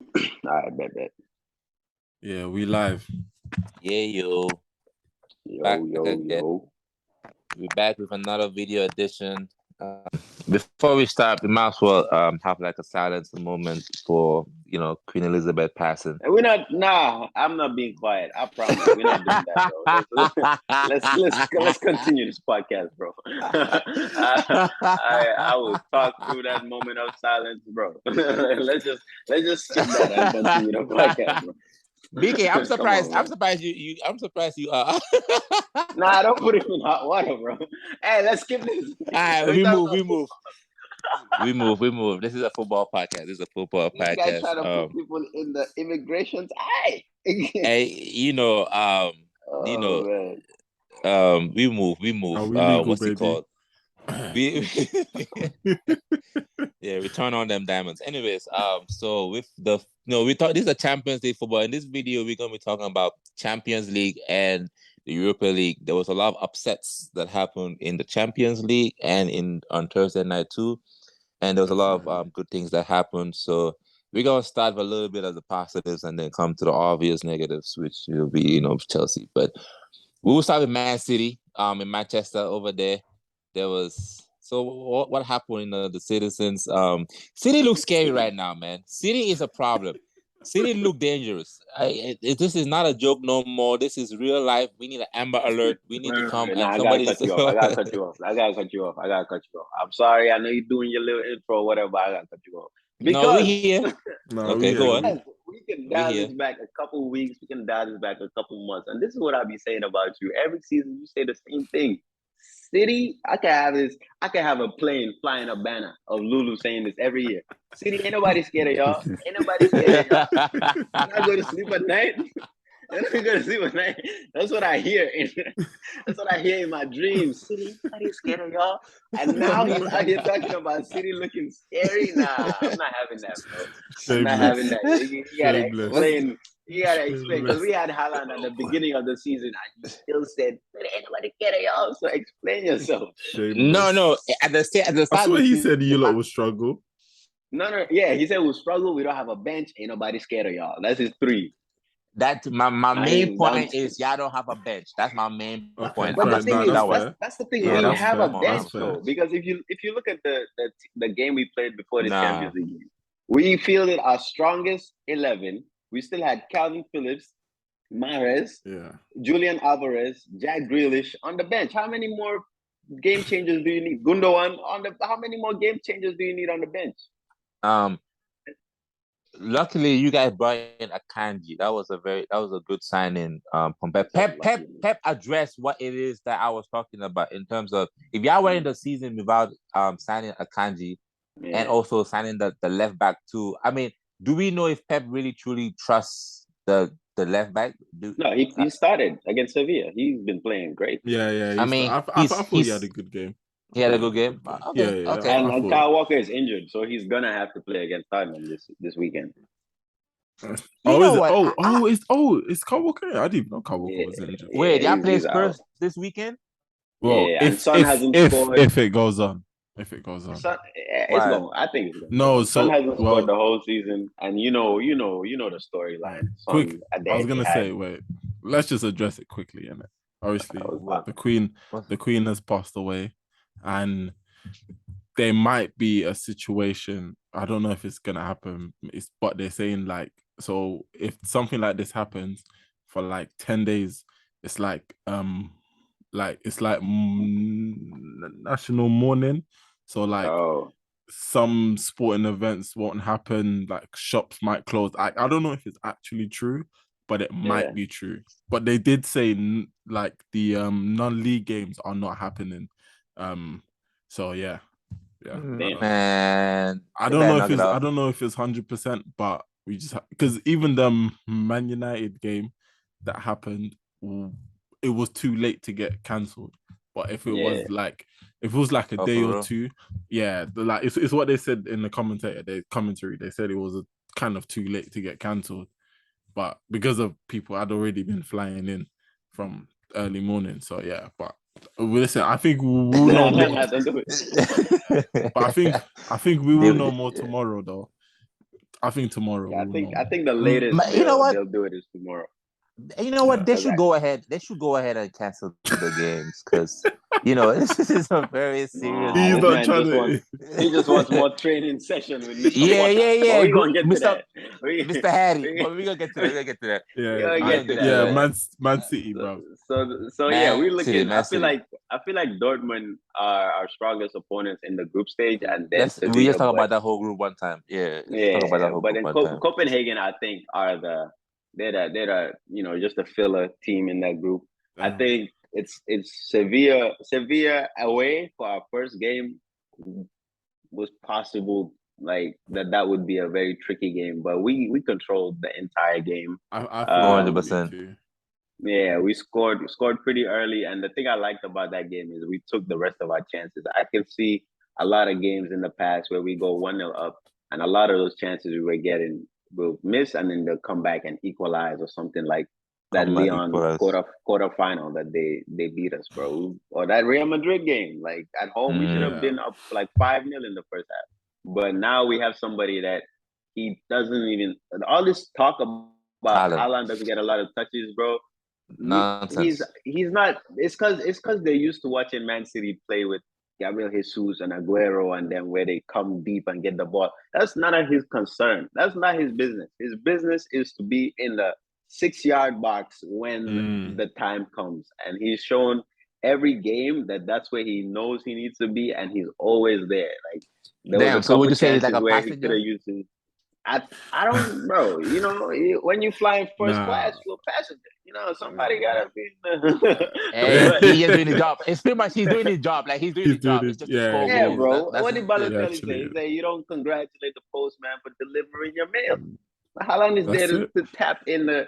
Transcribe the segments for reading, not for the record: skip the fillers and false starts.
All right, bet. Yeah, we live. Yeah, yo. Yo. We're back with another video edition. Before we start, we might as well have like a silence moment for Queen Elizabeth passing. And we're not. Nah, I'm not being quiet. I promise. We're not doing that, bro. Let's continue this podcast, bro. I will talk through that moment of silence, bro. let's just skip that and continue the podcast, bro. BK, I'm surprised. I'm surprised you are. Nah, don't put him in hot water, bro. Hey, let's skip this. All right, we move. This is a football podcast. You guys trying to put people in the immigrations. Hey, we move. What's baby? it called? We turn on them diamonds. Anyways, so with we thought this is a Champions League football. In this video, we're gonna be talking about Champions League and the Europa League. There was a lot of upsets that happened in the Champions League and on Thursday night too. And there was a lot of good things that happened. So we're gonna start with a little bit of the positives and then come to the obvious negatives, which will be Chelsea. But we will start with Man City in Manchester over there. There was what happened in the Citizens. City looks scary right now, man. City is a problem. City look dangerous. This is not a joke no more. This is real life. We need an Amber Alert. We need to come and somebody. I gotta cut you off. I'm sorry. I know you're doing your little intro or whatever. But I gotta cut you off. Because no, we here. Go on. We can dial this back a couple weeks. We can dial this back a couple months. And this is what I be saying about you. Every season, you say the same thing. City, I can have a plane flying a banner of Lulu saying this every year. City, ain't nobody scared of y'all. I'm not going to sleep at night. That's what I hear. That's what I hear in my dreams. City, nobody scared of y'all. And now he's out here talking about City looking scary. Nah, I'm not having that, bro. I'm not having that. You gotta explain. Because we had Haaland at the beginning of the season, and you still said, "Ain't nobody scared of y'all." So explain yourself. No. At the start, that's what he said. You lot will struggle. No. Yeah, he said we'll struggle. We don't have a bench. Ain't nobody scared of y'all. That's his 3. That's my main point is y'all don't have a bench. That's my main point. But the thing is, that's the thing. We have a bench though, because if you look at the game we played before the Champions League game, we fielded our strongest 11. We still had Calvin Phillips, Mahrez, Julian Alvarez, Jack Grealish on the bench. How many more game changers do you need? Gundogan how many more game changers do you need on the bench? Luckily, you guys brought in Akanji. That was a good signing. From Pep addressed what it is that I was talking about in terms of if y'all were in the season without signing Akanji and also signing the left back too. I mean, do we know if Pep really truly trusts the left back? No, he started against Sevilla. He's been playing great. Yeah. I thought he had a good game. He had a good game. Okay. Yeah. Okay. And Kyle Walker is injured, so he's gonna have to play against Tottenham this weekend. Is Kyle Walker? I didn't even know Kyle Walker was injured. Wait, y'all play Spurs this weekend? Well, if it goes on. Son, it's going. I think it's going. No, Son hasn't scored the whole season, and you know the storyline. Quick, I was gonna say, wait, let's just address it quickly, innit? Obviously, the Queen has passed away, and there might be a situation. I don't know if it's gonna happen. But they're saying so if something like this happens for 10 days, it's like national mourning. So some sporting events won't happen, shops might close. I don't know if it's actually true, but it might be true. But they did say the non-league games are not happening. So yeah. Man, I don't know if it's 100%, but we just because even the Man United game that happened, it was too late to get cancelled. But if it was like a day or two, it's what they said in the commentary. They said it was kind of too late to get cancelled, but because of people had already been flying in from early morning, so yeah. But listen, I think we will know more. But I think we will know more tomorrow, though. I think tomorrow. Yeah, I think the latest they'll do it is tomorrow. You know what? They should go ahead. They should go ahead and cancel the games because this is a very serious. He's not trying to. He just wants more training session with Mr. Yeah. We're gonna get to that, Mr. Hattie. But we're gonna get to that. Man City, bro. So yeah, we're looking. I feel like Dortmund are our strongest opponents in the group stage, and then we just talk about that whole group one time. Yeah. But then Copenhagen, I think, are they're just a filler team in that group. I think it's Sevilla away for our first game was possible, like that would be a very tricky game, but we controlled the entire game. I 100%. Yeah, we scored pretty early, and the thing I liked about that game is we took the rest of our chances. I can see a lot of games in the past where we go 1-0 up, and a lot of those chances we were getting will miss, and then they'll come back and equalize or something like that. Lyon quarterfinal that they beat us, bro, or that Real Madrid game. Like at home, we should have been up like 5-0 in the first half. But now we have somebody that he doesn't even. All this talk about Haaland doesn't get a lot of touches, bro. Nonsense. He's not. It's because they're used to watching Man City play with Gabriel Jesus and Aguero, and then where they come deep and get the ball. That's none of his concern. That's not his business. His business is to be in the 6-yard box when the time comes. And he's shown every game that's where he knows he needs to be, and he's always there. Like damn. So would you say he's like a passenger? I don't, bro. When you fly in first class, you're a passenger. Somebody gotta be. He's just doing his job. It's pretty much he's doing his job. Like he's doing his job. It's just bro. What did Balotelli say? He said you don't congratulate the postman for delivering your mail. Haaland is there to tap in the.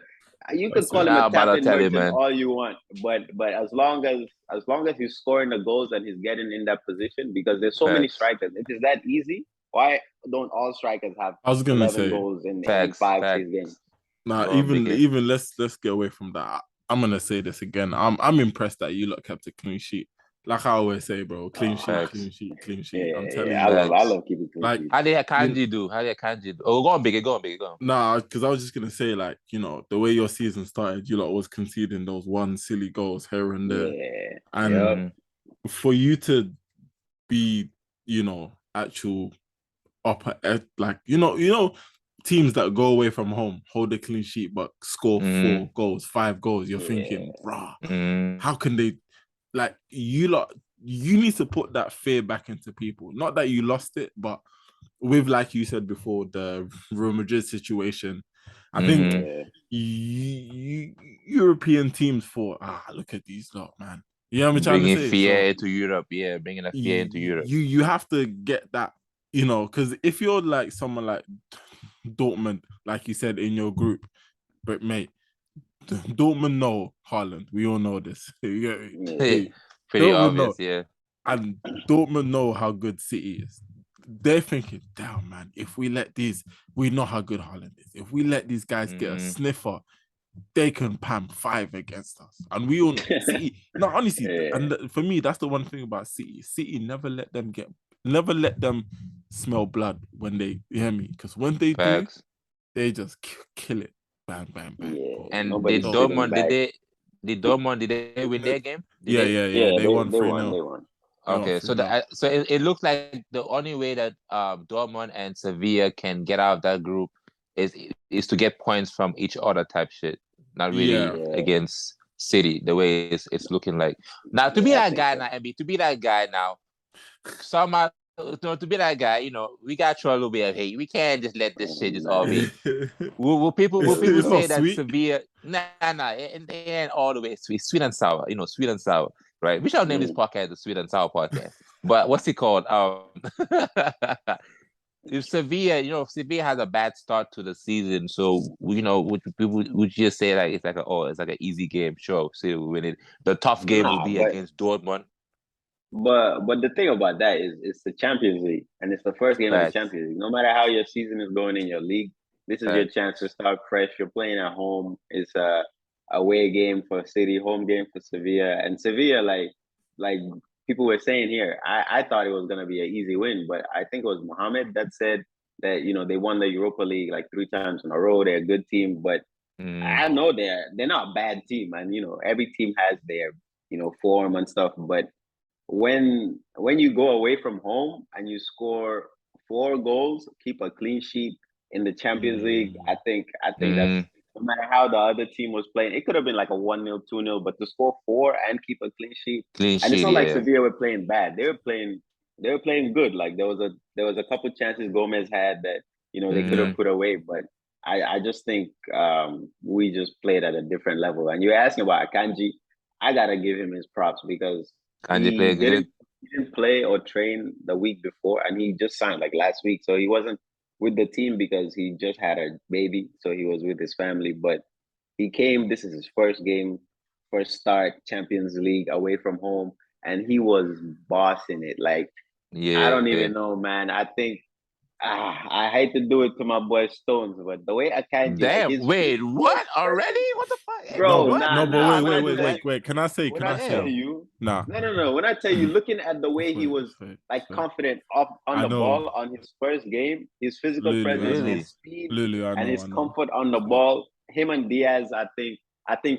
You could call him a tap in merchant all you want, but as long as he's scoring the goals and he's getting in that position, because there's so many strikers. It is that easy. Why don't all strikers have 11 goals in 5-6 games? Nah, even let's get away from that. I'm gonna say this again. I'm impressed that you lot kept a clean sheet. Like I always say, bro, clean sheet. Yeah, I'm telling you, I love keeping clean sheet. How did Kanji do? Oh, go on, big. Nah, because I was just gonna say, like, the way your season started, you lot was conceding those one silly goals here and there, and for you to be, actual upper, like, teams that go away from home hold a clean sheet but score 4 goals, 5 goals. You're thinking, bruh, how can they? Like, you need to put that fear back into people. Not that you lost it, but with, like you said before, the Real Madrid situation, I think European teams thought, look at these lot, man. You know what I'm trying to say? Bringing fear into Europe, bringing a fear into Europe. You have to get that, because if you're like someone like Dortmund, like you said in your group, but mate, Dortmund know Haaland. We all know this. Pretty obvious, And Dortmund know how good City is. They're thinking, damn, man, if we let we know how good Haaland is. If we let these guys get a sniffer, they can pam 5 against us. And we all know City. No, honestly, and for me, that's the one thing about City. City never let them smell blood when they, you hear me? Because when they do, they just kill it. Bang, bang, bang. Yeah. And did Dortmund win their game? They won 3-0. They won. Okay, so it looks like the only way that Dortmund and Sevilla can get out of that group is to get points from each other type shit. Not really against City, the way it's looking like. Now, to be that guy now, MB, to be that guy now, somehow, to be that guy, we got to show a little bit of hate. We can't just let this shit just all be. Will people say that Sevilla? Nah, it ain't all the way sweet. Sweet and sour, sweet and sour, right? We shall name this podcast the Sweet and Sour Podcast. But what's it called? If Sevilla, Sevilla has a bad start to the season, so would just say like it's like an easy game. Sure, City will win it. The tough game will be against Dortmund. But the thing about that is it's the Champions League, and it's the first game of the Champions League. No matter how your season is going in your league, this is your chance to start fresh. You're playing at home. It's a away game for City, home game for Sevilla, and Sevilla, like people were saying here, I thought it was gonna be an easy win, but I think it was Mohammed that said that they won the Europa League like 3 times in a row. They're a good team, but I know they're not a bad team, and every team has their form and stuff. But when you go away from home and you score 4 goals, keep a clean sheet in the Champions League, I think that's, no matter how the other team was playing, it could have been like a 1-0, 2-0, but to score 4 and keep a clean sheet, and it's not like Sevilla were playing bad. They were playing good. Like there was a couple chances Gomez had that they could have put away, but I just think we just played at a different level. And you're asking about Akanji, I gotta give him his props because he didn't play or train the week before, and he just signed like last week, so he wasn't with the team because he just had a baby, so he was with his family. But he came. This is his first game, first start Champions League away from home, and he was bossing it. Like I don't even know, man. I think I hate to do it to my boy Stones, but the way Akanji, damn, wait, what already? What the fuck, bro? But wait. Can I say? When I tell you, nah. No. When I tell you, looking at the way he was confident on the ball on his first game, his physical presence, his speed, and his comfort on the ball, him and Diaz, I think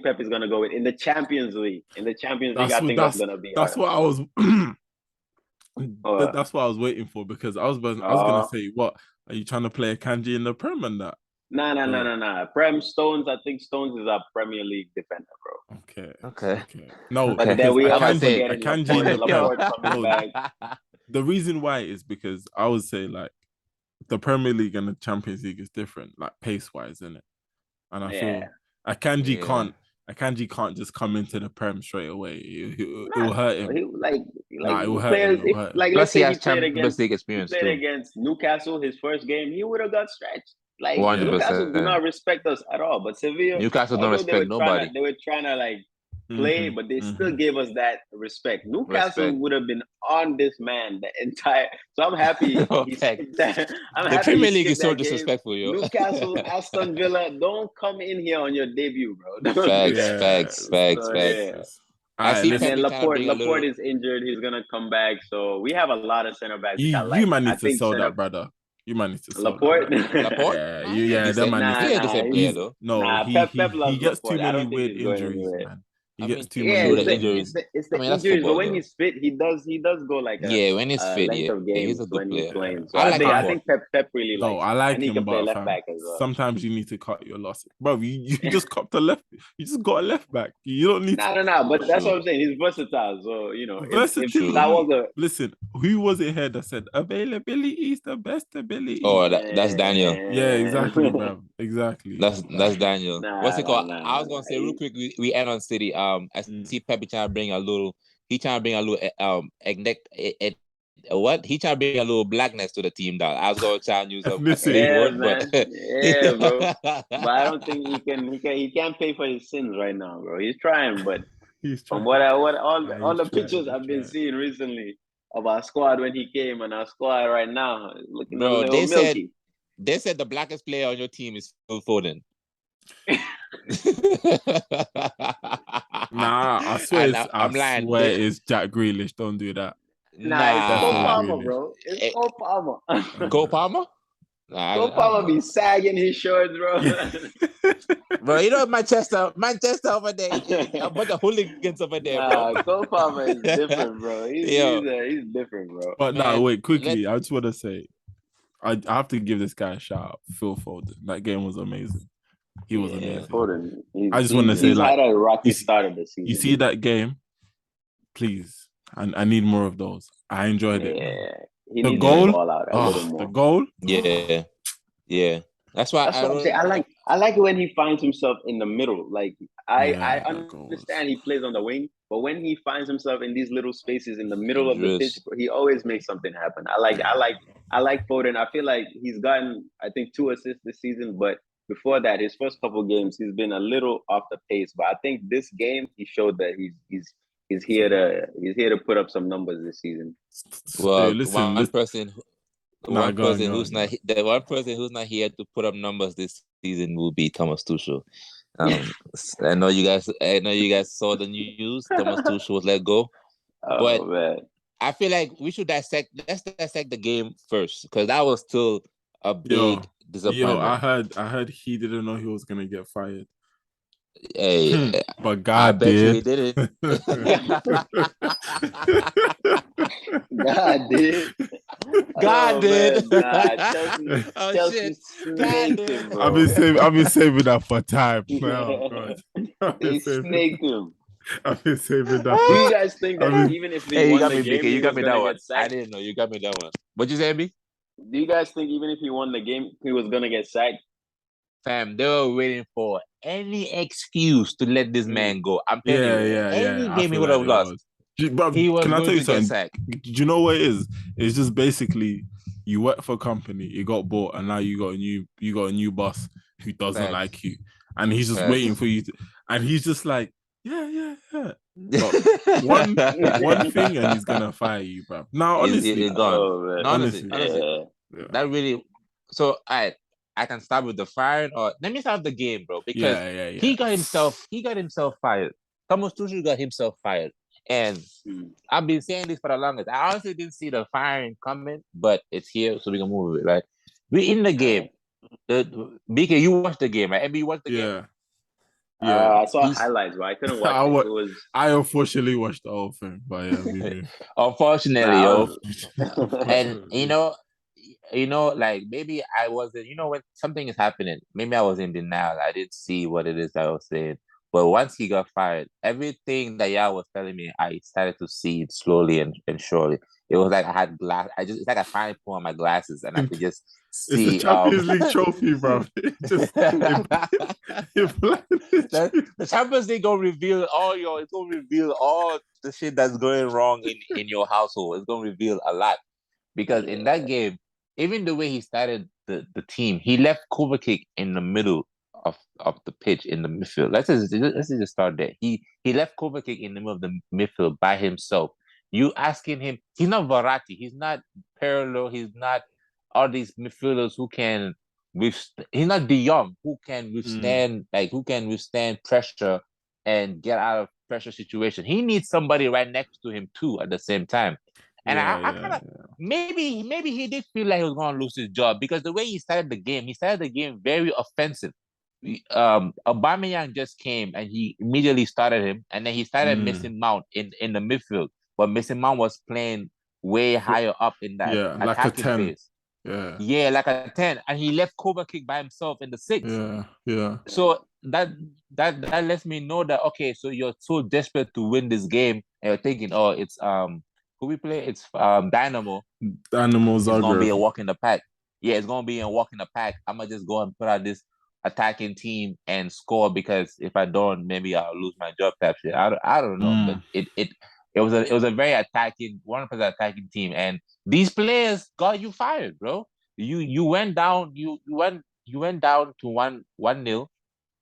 Pep is gonna go with in the Champions League. I think that's gonna be. That's what I was. That's what I was waiting for, because I was gonna say, what are you trying to play Akanji in the Prem and that? Nah. Prem Stones. I think Stones is a Premier League defender, bro. Okay. No, but then we Akanji the reason why is because I would say like the Premier League and the Champions League is different, like pace wise, isn't it? And I feel Akanji can't just come into the Prem straight away. It will hurt him. It will hurt him. Plus, he has Champions League experience. He played against Newcastle his first game. He would have got stretched. Like 100%. Newcastle do not respect us at all. But Sevilla, Newcastle don't respect nobody. They were trying to like play, but they still gave us that respect. Newcastle would have been on this man the entire. So I'm happy. The Premier League is so disrespectful, yo. Newcastle, Aston Villa, don't come in here on your debut, bro. Facts. I see. And Laporte is injured. He's gonna come back. So we have a lot of center backs. You might need to sell that, brother. You might need to sell Laporte. Laporte? That man needs to sell. Player though. No, he gets too many weird injuries, man. He gets too many injuries. It's the injuries, but when he's fit, he does go like when he's fit, he's a good player. So I think Pep really likes him. I like him, but left back as well. Sometimes you need to cut your losses, bro. You just copped a left. You just got a left back. You don't need. No. But that's what I'm saying. He's versatile, so versatile. That was listen. Who was it here that said availability is the best ability? Oh, that's Daniel. Yeah, exactly, bro. Exactly. That's Daniel. What's it called? I was gonna say real quick. We end on City. I see Pepe trying to bring a little. He trying to bring a little what? He trying to bring a little blackness to the team, dog. I was gonna try and use a word, but bro. But I don't think he can't pay for his sins right now, bro. He's trying, but from all the pictures I've been seeing recently of our squad when he came and our squad right now looking a little milky. They said the blackest player on your team is Phil Foden. Nah, I swear I'm lying. It's Jack Grealish. Don't do that. Nah, it's Cole Palmer, bro. It's Cole Palmer. Cole Palmer? Cole Palmer be sagging his shorts, bro. Bro, Manchester over there. A bunch of hooligans over there, bro. Cole Palmer is different, bro. He's different, bro. But wait, quickly. I just want to say, I have to give this guy a shout out. Phil Foden. That game was amazing. He was amazing. Foden. I just want to say, like, had a rocky start of the season. You see that game? Please, I need more of those. I enjoyed it. Yeah, the goal. The goal. Yeah. That's why what I'm saying. I like when he finds himself in the middle. Like I understand he plays on the wing, but when he finds himself in these little spaces in the middle of the pitch, he always makes something happen. I like Foden. I feel like he's gotten, I think, 2 assists this season, but before that, his first couple games, he's been a little off the pace. But I think this game, he showed that he's here to put up some numbers this season. Well, one person who's not here to put up numbers this season will be Thomas Tuchel. I know you guys saw the news. Thomas Tuchel was let go. Man. I feel like we should let's dissect the game first, because that was still a big disappointment. I heard he didn't know he was gonna get fired. Hey, but God did. He did it. God did. God did. Nah, Chelsea snaked him, bro. I've been saving that for time. Oh God. They snaked him. I've been saving that. Do you guys think that even if they won the game, you got me that one. I didn't know you got me that one. What'd you say, B? Do you guys think even if he won the game, he was gonna get sacked? Fam, they were waiting for any excuse to let this man go. I'm telling you, any game he would have lost. But he was can I tell you something? Sacked. Do you know what it is? It's just basically you work for a company, you got bought, and now you got a new boss who doesn't like you, and he's just waiting for you to, and he's just like, yeah. But one thing, and he's gonna fire you, bro. Now, honestly, it's gone. Honestly, that really. So, I can start with the firing, or let me start the game, bro, because he got himself fired. Thomas Tuchel got himself fired, and I've been saying this for the longest. I honestly didn't see the firing coming, but it's here, so we can move it, right? We're in the game. BK, you watched the game, right? MB, you watched the game. Yeah, I saw highlights, but I couldn't watch it. I unfortunately watched the whole thing, but unfortunately, and you know, like maybe I wasn't. When something is happening, maybe I was in denial. I didn't see what it is I was saying. But once he got fired, everything that y'all was telling me, I started to see it slowly and surely. It was like I had glass. It's like I finally put on my glasses and I could just see. It's a Champions League trophy, bro. The Champions League gonna reveal it's gonna reveal all the shit that's going wrong in your household. It's gonna reveal a lot. Because in that game, even the way he started the team, he left Kovacic in the middle of the pitch in the midfield. Let's just start there. He left Kovacic in the middle of the midfield by himself. You asking him, he's not Verratti, he's not Pirlo, he's not all these midfielders who can he's not De Jong who can withstand pressure and get out of pressure situation. He needs somebody right next to him too at the same time. And I kind of maybe he did feel like he was going to lose his job because the way he started the game very offensive. Aubameyang just came and he immediately started him, and then he started missing Mount in the midfield. But Mason Mount was playing way higher up in that attacking phase. Yeah, like a 10. And he left Kovacic by himself in the 6. Yeah. So that lets me know that, okay, so you're so desperate to win this game, and you're thinking, oh, it's who we play? It's Dynamo. Dynamo Zagreb. It's gonna be a walk in the pack. Yeah, it's gonna be a walk in the pack. I'm gonna just go and put out this attacking team and score, because if I don't, maybe I'll lose my job type shit. I don't know. But it was a very attacking, 100% attacking team, and these players got you fired, bro. You went down. You went down to 1-0.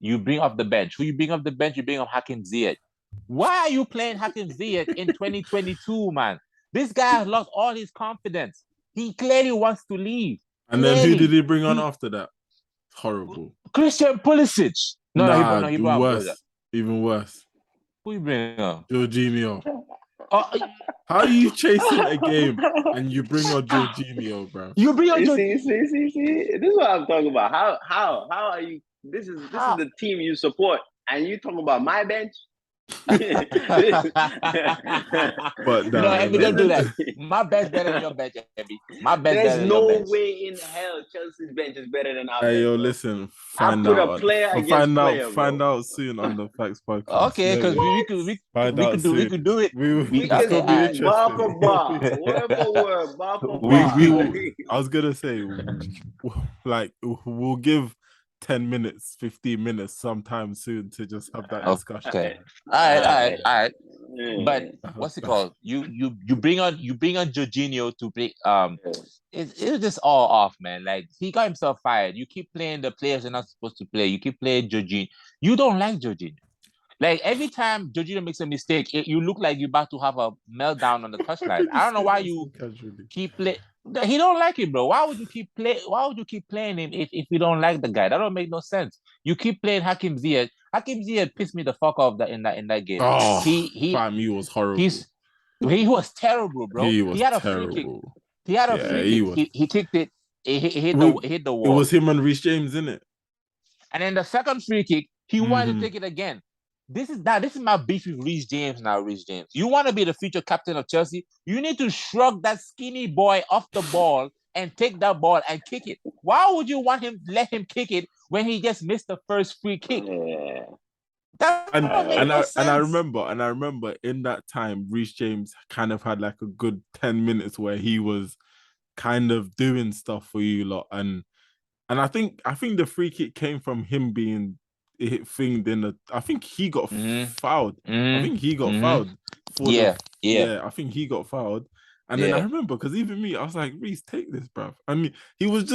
You bring off the bench. Who you bring off the bench? You bring off Hakim Ziyech. Why are you playing Hakim Ziyech in 2022, man? This guy has lost all his confidence. He clearly wants to leave. And then who did he bring on after that? Horrible. Christian Pulisic. He brought worse. Even worse. Who you bring on? Jorginho. How are you chasing a game and you bring on Jorginho, bro? You bring on Jorginho. See. This is what I'm talking about. How are you? This is the team you support, and you talking about my bench. But Emmy, don't do that. My bench better than your bench, Emmy. My bench. There's no way in hell Chelsea's bench is better than our bench. Hey, yo, listen. Find out soon on the Factz podcast. Okay, because we could do it. We can be interested. Bar for bar, word for word, bar for bar. I was gonna say, like, we'll give 10 minutes, 15 minutes sometime soon to just have that discussion. Okay. All right. But what's it called? You bring on Jorginho to play. It was just all off, man. Like, he got himself fired. You keep playing the players you're not supposed to play. You keep playing Jorginho. You don't like Jorginho. Like, every time Jorginho makes a mistake, you look like you're about to have a meltdown on the touchline. I don't know why you keep playing. He don't like it, bro. Why would you keep playing him if you don't like the guy? That don't make no sense. You keep playing Hakim Ziyech. Hakim Ziyech pissed me the fuck off in that game. Oh, he was horrible. He was terrible, bro. He had a free kick. He had a free kick. He kicked it. He hit the wall. It was him and Reece James, isn't it? And then the second free kick, he wanted to take it again. This is my beef with Reece James now, Reece James. You want to be the future captain of Chelsea? You need to shrug that skinny boy off the ball and take that ball and kick it. Why would you let him kick it when he just missed the first free kick? Yeah. I remember in that time, Reece James kind of had like a good 10 minutes where he was kind of doing stuff for you lot. And I think the free kick came from him being thinged in I think he got fouled. I think he got fouled. I think he got fouled. And then I remember, because even me, I was like, Reece, take this, bruv. I mean, he was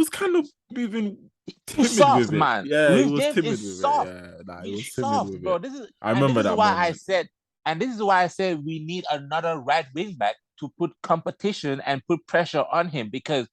kind of moving timid soft, with it. Man. Yeah, Reece he was James timid is with soft. it. Yeah, he was soft, timid with bro. it. I remember that moment. This is why I said we need another right wing back to put competition and put pressure on him, because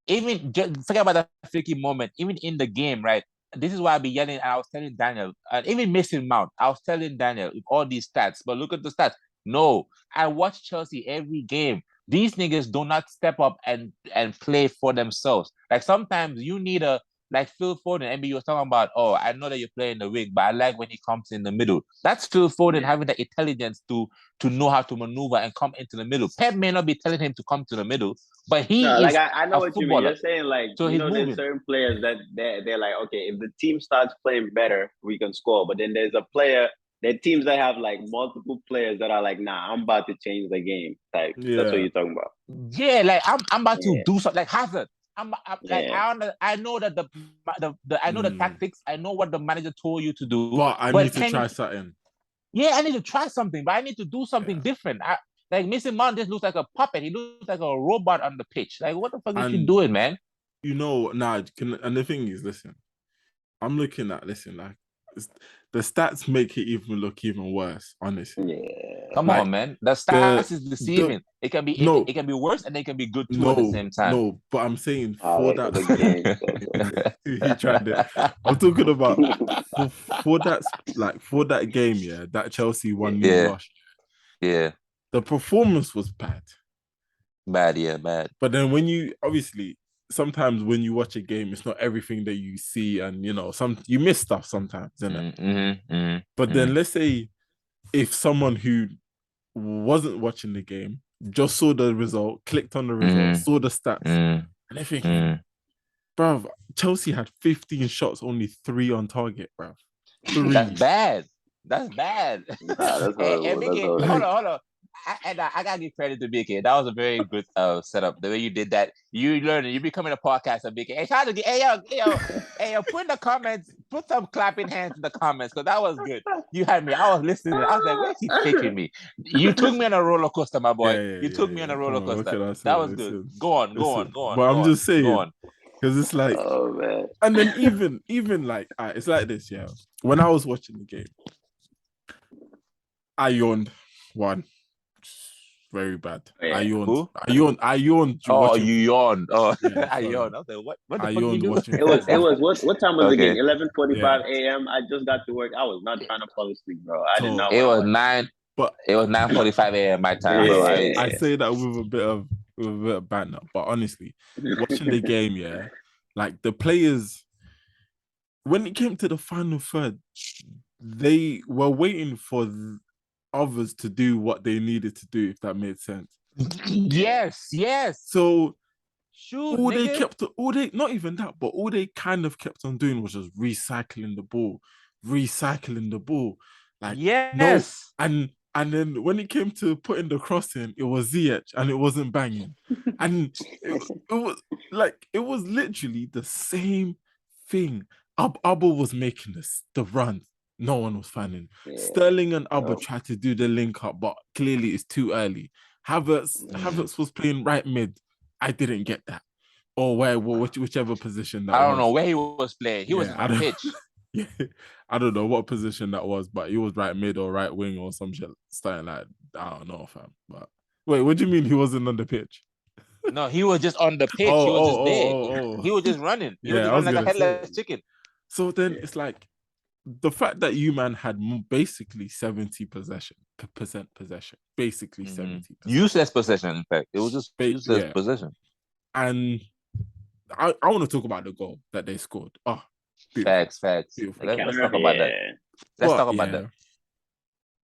even forget about that freaky moment, even in the game, right? This is why I be yelling. And I was telling Daniel, and even missing Mount, I was telling Daniel with all these stats, but look at the stats. No, I watch Chelsea every game. These niggas do not step up and play for themselves. Like sometimes you need like Phil Foden. MB was talking about, oh, I know that you're playing the wing, but I like when he comes in the middle. That's Phil Foden having the intelligence to know how to maneuver and come into the middle. Pep may not be telling him to come to the middle, but he is like I know what footballer. you mean. You're saying like, so you know, there's certain players that they're like, okay, if the team starts playing better, we can score. But then there's there are teams that have like multiple players that are like, nah, I'm about to change the game type. Yeah. That's what you're talking about. Yeah, like I'm about to do something like Hazard. I know that I know the tactics. I know what the manager told you to do. But I need to try something. Yeah, I need to try something, but I need to do something different. Like Mason Mount just looks like a puppet. He looks like a robot on the pitch. Like, what the fuck is he doing, man? You know, and the thing is, listen, I'm looking at like the stats make it even look even worse, honestly. Yeah. Come on, man. The stats is deceiving. It can be it can be worse and it can be good too at the same time. No, but I'm saying for that he tried it. I'm talking about for that game, that Chelsea 1-0 loss. Yeah. The performance was bad. Bad. But then sometimes when you watch a game, it's not everything that you see, and you know, you miss stuff sometimes, isn't it? But then let's say if someone who wasn't watching the game just saw the result, clicked on the result, saw the stats, and they're thinking, bruv, Chelsea had 15 shots, only 3 on target, bruv. 3. That's bad. That's horrible. Hold on. I gotta give credit to BK. That was a very good setup. The way you did that, you learn it. You becoming a podcaster, BK. Hey, try to get yo, put in the comments, put some clapping hands in the comments, because that was good. You had me. I was listening. I was like, where's he taking me? You took me on a roller coaster, my boy. You took me on a roller coaster. That was good. Go on. But I'm just saying, because it's like, oh man. And then even like, it's like this, yeah. When I was watching the game, I yawned one. Very bad. Yeah. I yawned. Oh, you yawned. Oh, yeah, I yawned. I was like, what the fuck you doing? It was what time was the game? 11:45 a.m. I just got to work. I was not trying to fall asleep, bro. I did not. It was 9:45 a.m. my time, bro. I say that with a bit of banter, but honestly, watching the game, like the players, when it came to the final third, they were waiting for others to do what they needed to do, if that made sense. Yes. So all they kind of kept on doing was just recycling the ball. Like, yes. No, and then when it came to putting the cross in, it was Ziyech and it wasn't banging. And it was literally the same thing. Abba was making the run. No one was fanning. Yeah. Sterling and Abba tried to do the link up, but clearly it's too early. Havertz was playing right mid. I didn't get that. Or whichever position that was. I don't know where he was playing. He was on the pitch. Yeah, I don't know what position that was, but he was right mid or right wing or some shit. Starting like, I don't know, fam. But wait, what do you mean he wasn't on the pitch? No, he was just on the pitch. He was just there. He was just running. He was just running like a headless chicken. So then it's like, the fact that you man had basically 70% possession, basically 70%. Useless possession, in fact. It was just useless possession. And I want to talk about the goal that they scored. Oh, beautiful. Facts. Beautiful. Let's talk about that. Let's talk about that.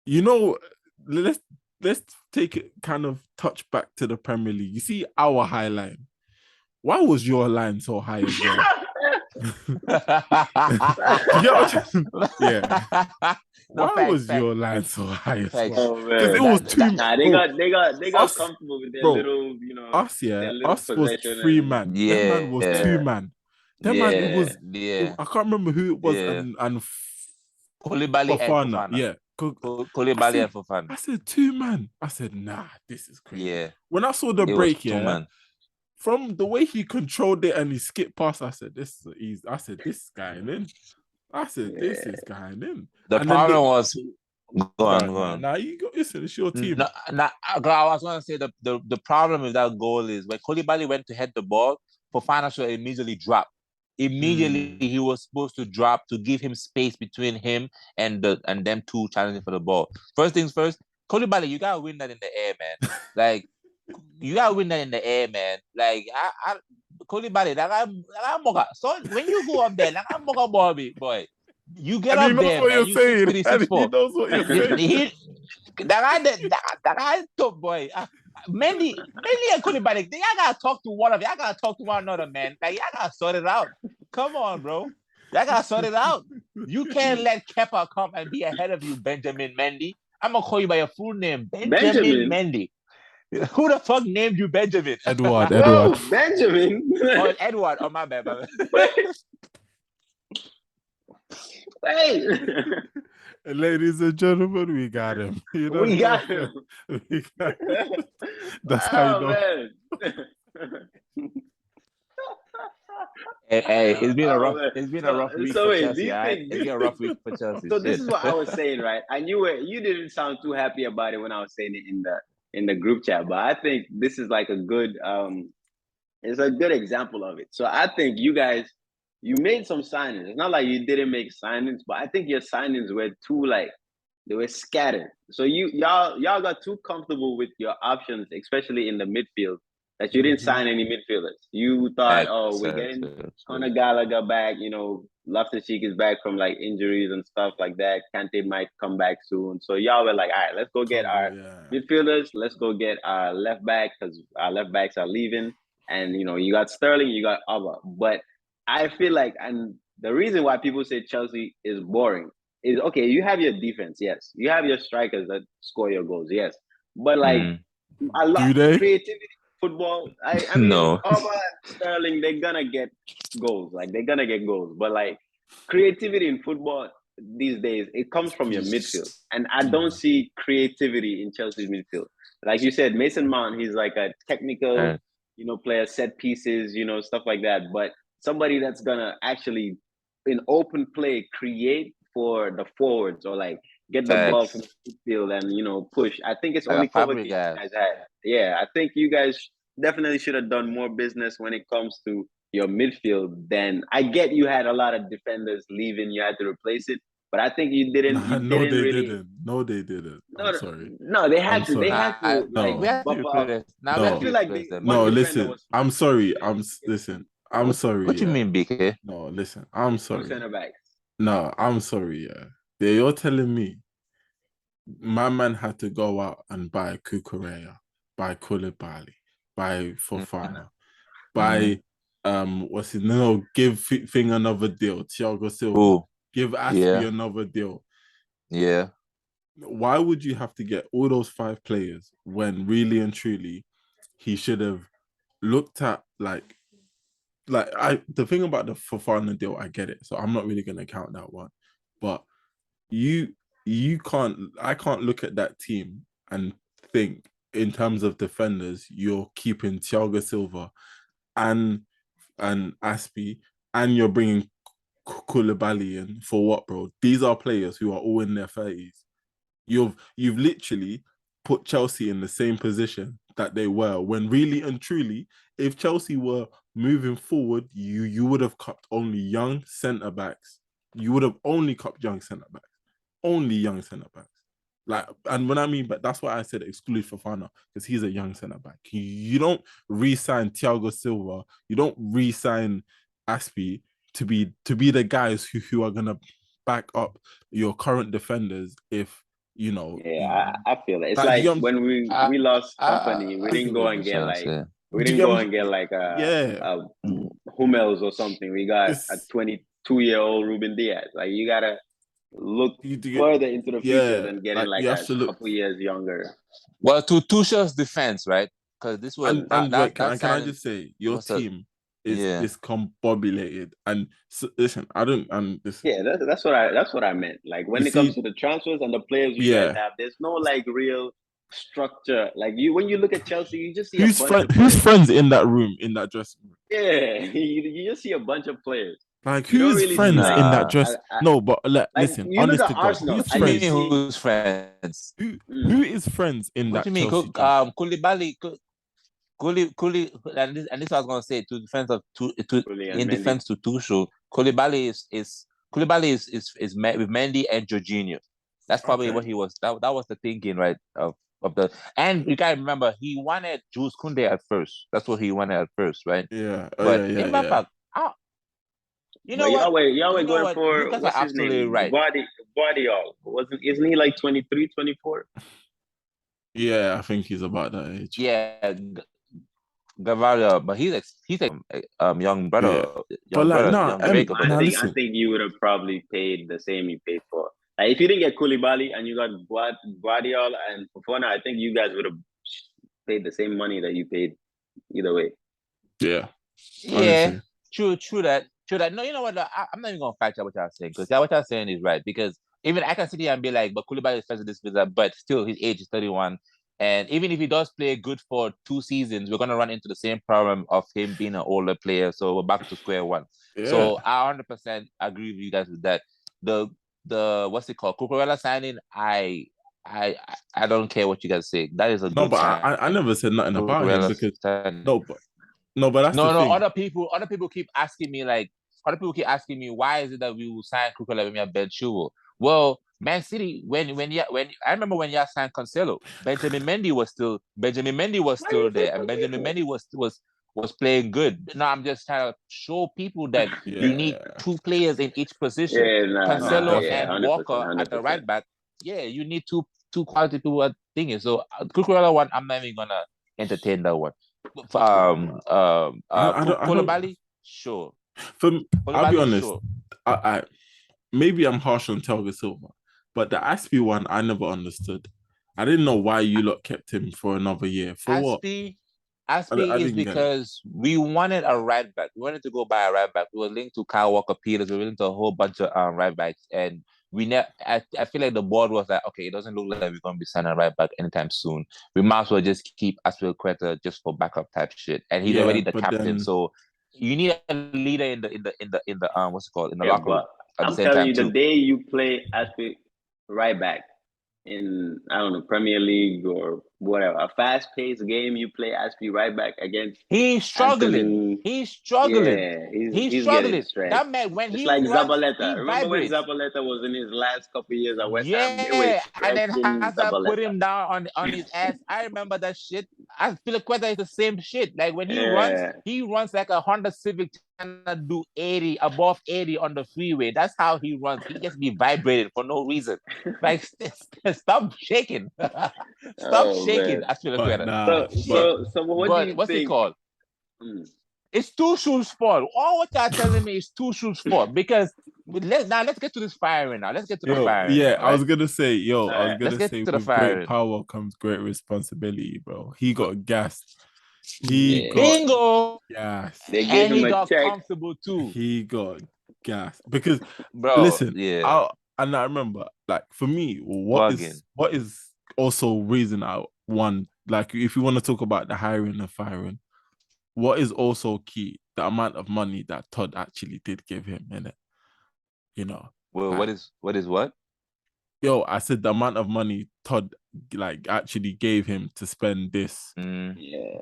You know, let's take it kind of touch back to the Premier League. You see our high line. Why was your line so high as well? Yeah. Why was your line so high as well? Because it was too. They got comfortable with their little, you know. Us was 3 man. Yeah, that man was 2 man. That man, it was. I can't remember who it was. And Koulibaly and Fofana. Yeah. Koulibaly and Fofana. I said 2 man. I said, nah, this is crazy. Yeah. When I saw the break, from the way he controlled it and he skipped past, I said, this is easy. I said, this is going in. This is going in. The problem was, go on. Now you go. Listen, it's your team. I was going to say the problem with that goal is when Koulibaly went to head the ball, Fofana should immediately drop. Immediately, he was supposed to drop to give him space between him and them two challenging for the ball. First things first, Koulibaly, you gotta win that in the air, man. Like, you gotta win that in the air, man. Like, Koulibaly, so when you go up there, boy, you get up there, man. He knows what you're saying. That guy top boy. Mendy and Koulibaly, y'all gotta talk to one of y'all. Gotta talk to one another, man. Like, y'all gotta sort it out. Come on, bro. Y'all gotta sort it out. You can't let Kepa come and be ahead of you, Benjamin Mendy. I'm gonna call you by your full name, Benjamin Mendy. Who the fuck named you Benjamin? Edward. Benjamin. Oh, Edward. Oh, my bad. Hey. Ladies and gentlemen, we got him. We got him. That's how you know. Hey, it's been a rough week for Chelsea. It's been a rough week for Chelsea. So this is what I was saying, right? And you didn't sound too happy about it when I was saying it in the group chat, but I think this is like a good it's a good example of it. So I think you guys, you made some signings. It's not like you didn't make signings, but I think your signings were too, like, they were scattered. So y'all got too comfortable with your options, especially in the midfield, that you didn't sign any midfielders. You thought, we're getting Conor Gallagher back, you know, Loftus-Cheek is back from like injuries and stuff like that. Kante might come back soon. So y'all were like, all right, let's go get our midfielders. Let's go get our left back, because our left backs are leaving. And, you know, you got Sterling, you got Auba. But I feel like, and the reason why people say Chelsea is boring is, okay, you have your defense, yes. You have your strikers that score your goals, yes. But like, a lot of creativity, football, I mean, no. Auba and Sterling, they're gonna get goals. Like, they're gonna get goals. But like, creativity in football these days, it comes from your midfield. And I don't see creativity in Chelsea's midfield. Like you said, Mason Mount, he's like a technical, you know, player, set pieces, you know, stuff like that. But somebody that's gonna actually, in open play, create for the forwards, or like get the ball from the midfield and, you know, push. I think it's only Kovacic you guys had. Yeah, I think you guys definitely should have done more business when it comes to your midfield. Then I get you had a lot of defenders leaving, you had to replace it, but I think you didn't. No, they didn't. I'm sorry. No, they had to. They had to. I feel like listen. I'm sorry. I'm sorry. What you mean, BK? No, listen. I'm sorry. Center backs. No, I'm sorry. Yeah, you're telling me my man had to go out and buy Kukureya, buy Koulibaly, buy Fofana, buy what's his name? Give Thing another deal. Thiago Silva. Give Aspi another deal. Yeah. Why would you have to get all those 5 players when really and truly he should have looked at the thing about the Fofana deal, I get it. So I'm not really gonna count that one. But I can't look at that team and think in terms of defenders, you're keeping Thiago Silva and Aspi, and you're bringing Koulibaly in for what, bro? These are players who are all in their 30s. You've literally put Chelsea in the same position that they were, when really and truly, if Chelsea were moving forward, you would have cupped only young centre-backs. You would have only cupped young centre-backs. Only young centre-backs. Like, and when I mean, but that's why I said exclude Fofana, because he's a young centre back. You don't re-sign Thiago Silva. You don't re-sign Aspi to be the guys who are gonna back up your current defenders if you know. Yeah, I feel it. It's like when we lost Company, we didn't go and get like a Hummels or something. We got a 22-year-old Ruben Diaz. Like, you gotta look further into the future than getting like a couple years younger. Well, to Tuchel's defense, right? Because this was can I just say your team is discombobulated, and listen, I don't that's what I meant. Like, when it comes to the transfers and the players you guys have, there's no like real structure. Like, when you look at Chelsea, you just see who's friends in that room, in that dressing room. Yeah, you just see a bunch of players. Like, who's friends in that dress? No, but listen, honest to God, who's friends? Who is friends in that? What do you mean? Koulibaly, and this I was gonna say in defense to Tuchel, Koulibaly is with Mendy and Jorginho. That's probably what he was. That was the thinking, right? Of the, and you gotta remember, he wanted Jules Koundé at first. That's what he wanted at first, right? Yeah. You know what? Y'all going for what's his name? Right. Guardiola. Isn't he like 23, 24? Yeah, I think he's about that age. Yeah, Gavardia, but he's a young brother. Yeah. I think you would have probably paid the same you paid for. Like, if you didn't get Koulibaly and you got Guardiola and Fofana, I think you guys would have paid the same money that you paid either way. Yeah. Yeah. True that. No, you know what? I'm not even gonna fact check what y'all saying, because what y'all saying is right. Because even I can sit here and be like, but Koulibaly is first of this visa, but still his age is 31. And even if he does play good for 2 seasons, we're gonna run into the same problem of him being an older player. So we're back to square one. Yeah. So I 100% agree with you guys with that. The what's it called? Cucurella signing, I don't care what you guys say. That is a good sign. I never said nothing about him because but that's the thing. Other people keep asking me why is it that we will sign Cucurella when we have Ben Chilwell? Well, Man City, when I remember when y'all signed Cancelo, Benjamin Mendy was still there, and Benjamin Mendy was playing good. Now I'm just trying to show people that you need 2 players in each position. Cancelo and Walker 100%. At the right back. Yeah, you need two quality people at thingy. So Cucurella one, I'm not even gonna entertain that one. Koulibaly, sure. I'll be honest. Sure. I maybe I'm harsh on Thiago Silva, but the Aspi one I never understood. I didn't know why you lot kept him for another year. For Aspi, what? Aspi is because we wanted a right back. We wanted to go buy a right back. We were linked to Kyle Walker-Peters. We were linked to a whole bunch of right backs, and I feel like the board was like, okay, it doesn't look like we're gonna be signing a right back anytime soon. We might as well just keep Aspilicueta just for backup type shit, and he's already the captain. So you need a leader in the what's it called, in the locker room. I'm telling you, the day you play Aspi right back in, I don't know, Premier League or whatever, a fast-paced game, you play Aspi right back against. He's struggling. He's struggling. Yeah, he's struggling. That man, when he like runs, Zabaleta. Remember when Zabaleta was in his last couple of years at West Ham? Yeah, and then Hazard put him down on his ass. I remember that shit. I feel like Quetta is the same shit. Like when he runs like a Honda Civic trying to do 80 above 80 on the freeway. That's how he runs. He just be vibrated for no reason. Like stop shaking. Stop shaking. I feel like so what do you think? What's it called? It's Tuchel's fault. All what you're telling me is Tuchel's fault, because let's get to this firing now. Let's get to the firing. Yeah, right? I was gonna say, with great power comes great responsibility, bro. He got gassed. Bingo. Yes. They gave him a got check. Comfortable too. He got gassed because, bro. Listen, I remember, like, for me, what is also reason I won. Like, if you want to talk about the hiring and firing, what is also key, the amount of money that Todd actually did give him, innit? You know. Well, like, what is what? Yo, I said the amount of money Todd like actually gave him to spend this. Yeah.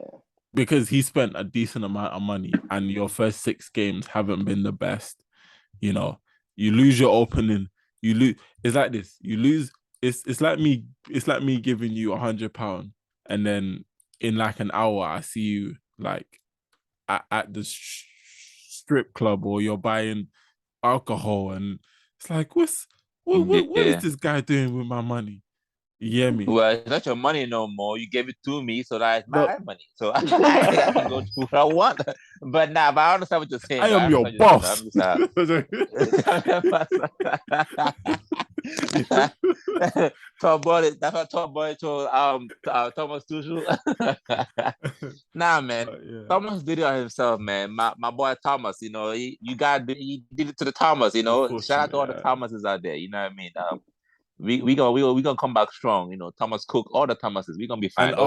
Because he spent a decent amount of money and your first 6 games haven't been the best. You know, you lose your opening, you lose. It's like this. You lose it's like me giving you £100, and then in like an hour I see you like at the strip club, or you're buying alcohol, and it's like, what is this guy doing with my money? You hear me? Well, it's not your money no more. You gave it to me, so that's my money. So I can go do what I want. But I understand what you're saying. I am your boss. Top boy, that's what Top Boy told Thomas Tuchel. Nah, man. Thomas did it on himself, man. My boy Thomas, you know, he did it to the Thomas, you know. Shout out to all the Thomases out there, you know what I mean? We gonna come back strong, you know. Thomas Cook, all the Thomases, we gonna be fine. And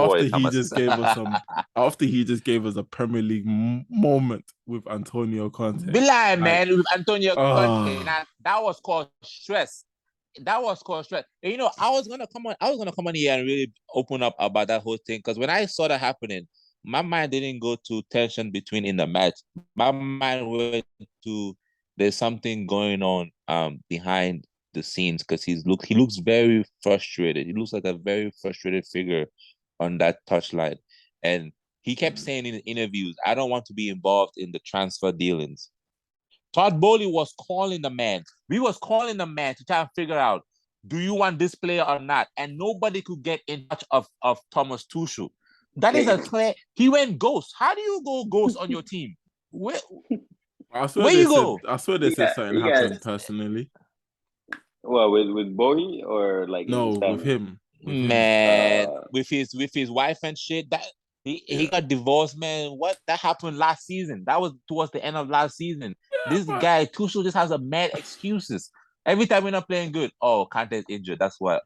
after he just gave us a Premier League moment with Antonio Conte. Be lying, man, with Antonio Conte. That was called stress. That was called stress. And, you know, I was gonna come on here and really open up about that whole thing, because when I saw that happening, my mind didn't go to tension between in the match. My mind went to there's something going on behind the scenes, because he looks very frustrated. He looks like a very frustrated figure on that touchline. And he kept saying in interviews, I don't want to be involved in the transfer dealings. Todd Bowley was calling the man. We was calling the man to try and figure out, do you want this player or not? And nobody could get in touch of Thomas Tuchel. That is a clear... He went ghost. How do you go ghost on your team? Where you go? I swear they said something happened personally. Well, with Bowie, or like with him, man, with his wife and shit. That he got divorced, man. What that happened last season? That was towards the end of last season. This guy Tuchel just has a mad excuses. Every time we're not playing good, Kante's injured. That's why.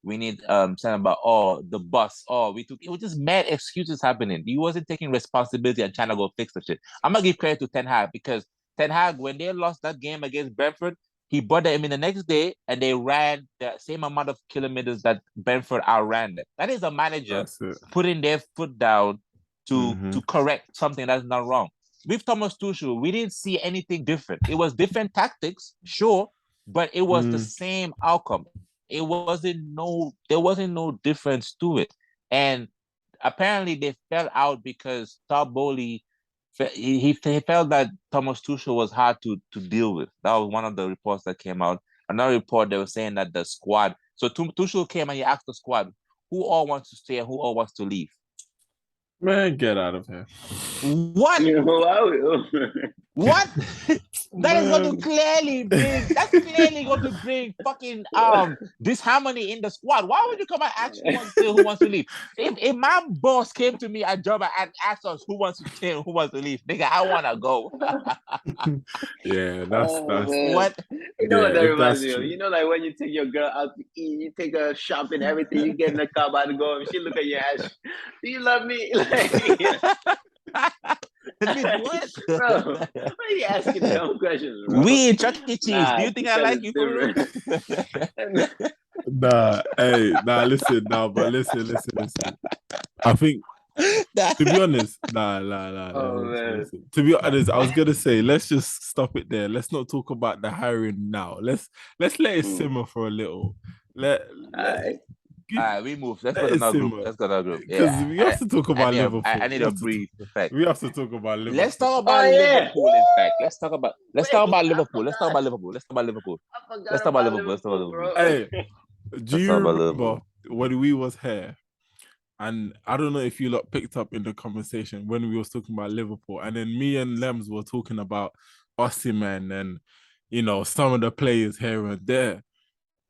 We need something about the bus. It was just mad excuses happening. He wasn't taking responsibility and trying to go fix the shit. I'm gonna give credit to Ten Hag, because Ten Hag, when they lost that game against Brentford, he brought them in the next day, and they ran the same amount of kilometers that Brentford outran them. That is a manager putting their foot down to correct something that's not wrong. With Thomas Tuchel, we didn't see anything different. It was different tactics, sure, but it was the same outcome. There wasn't no difference to it. And apparently they fell out because Todd Bowley, he felt that Thomas Tuchel was hard to deal with. That was one of the reports that came out. Another report, they were saying that the squad... So Tuchel came and he asked the squad, who all wants to stay and who all wants to leave? Man, get out of here. What? What? That is going to clearly bring fucking disharmony in the squad. Why would you come and ask who wants to leave? If my boss came to me at job and asked us who wants to stay and who wants to leave, nigga, I want to go. Yeah, that's what? You know what that reminds me of? You know, like when you take your girl out to eat, you take her shopping, everything, you get in the car by the go, and she look at your ass. Do you love me? What? Bro, why are you asking dumb questions, bro? We in Chuck E. Cheese. Do you think I like you for real? Listen. I think, to be honest, listen. To be honest, I was gonna say, let's just stop it there. Let's not talk about the hiring now. Let's let it simmer for a little. Alright, we move. Let's go to another group. Because we have to talk about Liverpool. I need a brief. We have to talk about Liverpool. Let's talk about Liverpool. In fact, let's talk about Liverpool. Hey, do you remember when we was here? And I don't know if you lot picked up in the conversation when we was talking about Liverpool, and then me and Lems were talking about Osimhen and, you know, some of the players here and there.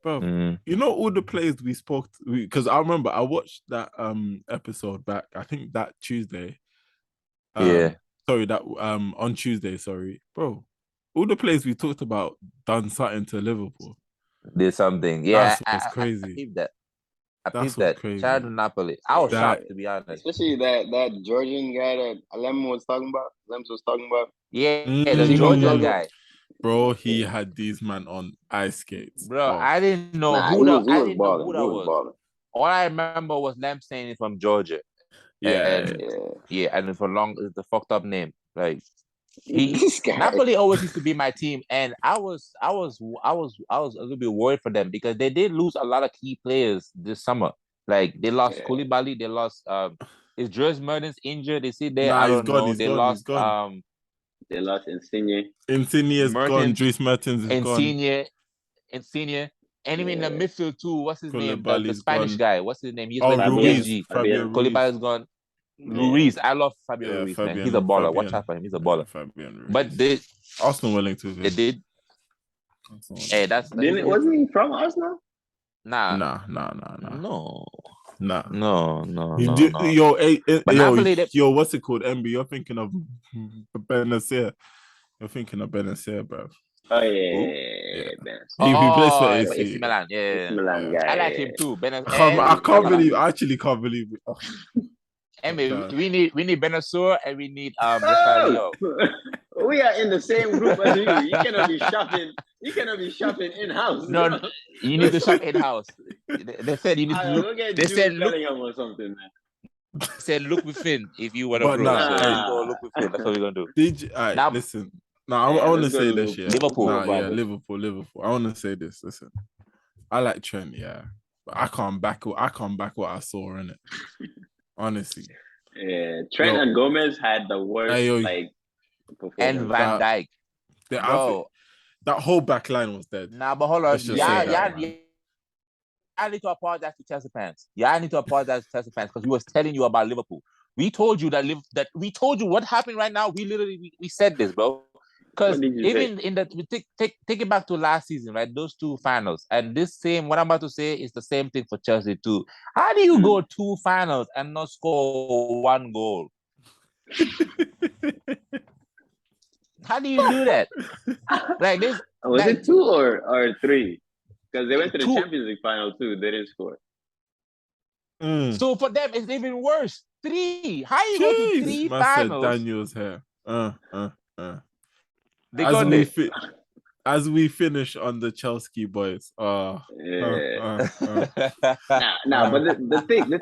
Bro, you know all the players we spoke to, because I remember I watched that episode back, I think that Tuesday. On Tuesday, bro. All the players we talked about done something to Liverpool. Did something, yeah. That's crazy. I peeped that. Shout out to Napoli. I was shocked, to be honest. Especially that Georgian guy that Lems was talking about. Yeah, the Georgian guy. Bro, he had these man on ice skates. Bro, I didn't know who that was. All I remember was Lem saying it's from Georgia. And for long, it's the fucked up name. Like, Napoli always used to be my team, and I was a little bit worried for them because they did lose a lot of key players this summer. Like they lost Koulibaly, they lost is Dries Mertens injured? Is he there? Nah, I don't know. He's gone. They lost Insigne. Insigne's gone. Dries Mertens is Insigne. And even in the midfield too. What's his name? The Spanish gone. guy. What's his name? He's Ruiz. Koulibaly's gone. Ruiz. I love Fabio Ruiz, man. He's a baller. Watch out for him. He's a baller. But Arsenal willing to. They did. Hey, wasn't he from Arsenal? Nah. No. Yo, what's it called? MB, you're thinking of Benacer. You're thinking of Benacer, bro. Oh yeah. He plays for AC Milan. AC Milan guy. I like him too. I actually can't believe it. Oh. MB, we need Benacer and we need Rafael. We are in the same group as you. You cannot be shopping. You cannot be shopping in house. No, you need to shop in house. They said you need to look. They said look or something, man. Said look within if you want to grow. So look within. That's what we're gonna do. Listen. No, I want to say this. Yeah, Liverpool. Liverpool. I want to say this. Listen, I like Trent. Yeah, but I can't back what I saw in it. Honestly. Yeah, Trent and Gomez had the worst and Van Dijk. That whole back line was dead. Nah, but hold on. I need to apologize to Chelsea fans. I need to apologize to Chelsea fans because we was telling you about Liverpool. We told you that we told you what happened right now. We literally we said this, bro. Because even in that, we take it back to last season, right? Those two finals, and what I'm about to say is the same thing for Chelsea too. How do you go 2 finals and not score 1 goal? How do you do that? Like this? Was it 2 or 3? Because they went to the Champions League final too. They didn't score. So for them, it's even worse. 3. How you go to 3 finals? Daniel's hair. As we finish on the Chelsea boys. But the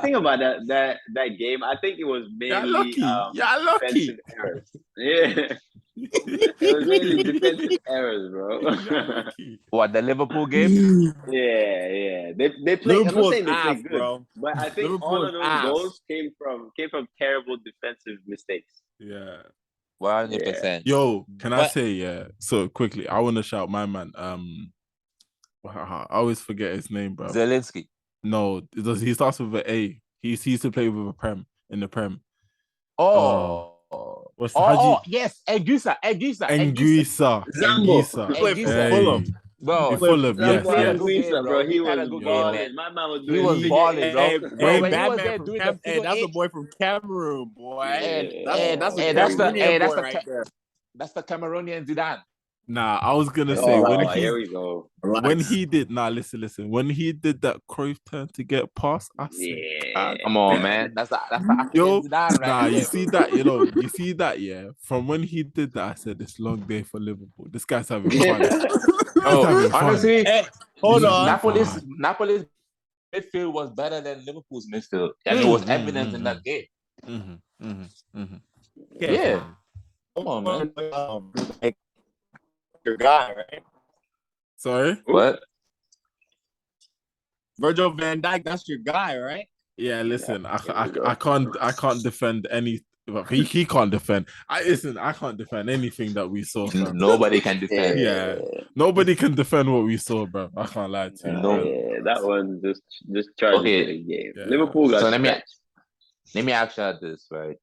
thing about that game, I think it was mainly lucky. defensive errors. Yeah. It was mainly defensive errors, bro. What, the Liverpool game? Yeah. They played. I'm not saying they played good, bro. But I think Liverpool all of those goals came from terrible defensive mistakes. Yeah. 100%. Yo, can I say so quickly? I want to shout my man. I always forget his name, bro. Zelensky. No, he starts with an A. He used to play with a Prem in the Prem. Yes, Anguissa. Fulham. Bro, Fulham, yes. Bro, he was balling. My man was doing. He was balling, bro. That's the boy from Cameroon, boy. That's the Cameroonian Zidane. Nah, I was gonna say here we go. When he did, listen. When he did that Cruyff turn to get past, I said, come on, man. That's Zidane, right? You see that, yeah. From when he did that, I said, "It's long day for Liverpool. This guy's having fun." Honestly, hold on. Napoli's midfield was better than Liverpool's midfield, and it was evident in that game. Yeah. Come on, man. Your guy, right? Sorry? What? Virgil van Dijk, that's your guy, right? Yeah, listen, I can't defend any. He can't defend. I can't defend anything that we saw. Bro. Nobody can defend. Yeah, nobody can defend what we saw, bro. I can't lie to you. That one just charged the game. Yeah. Liverpool got. So let me ask you this, right?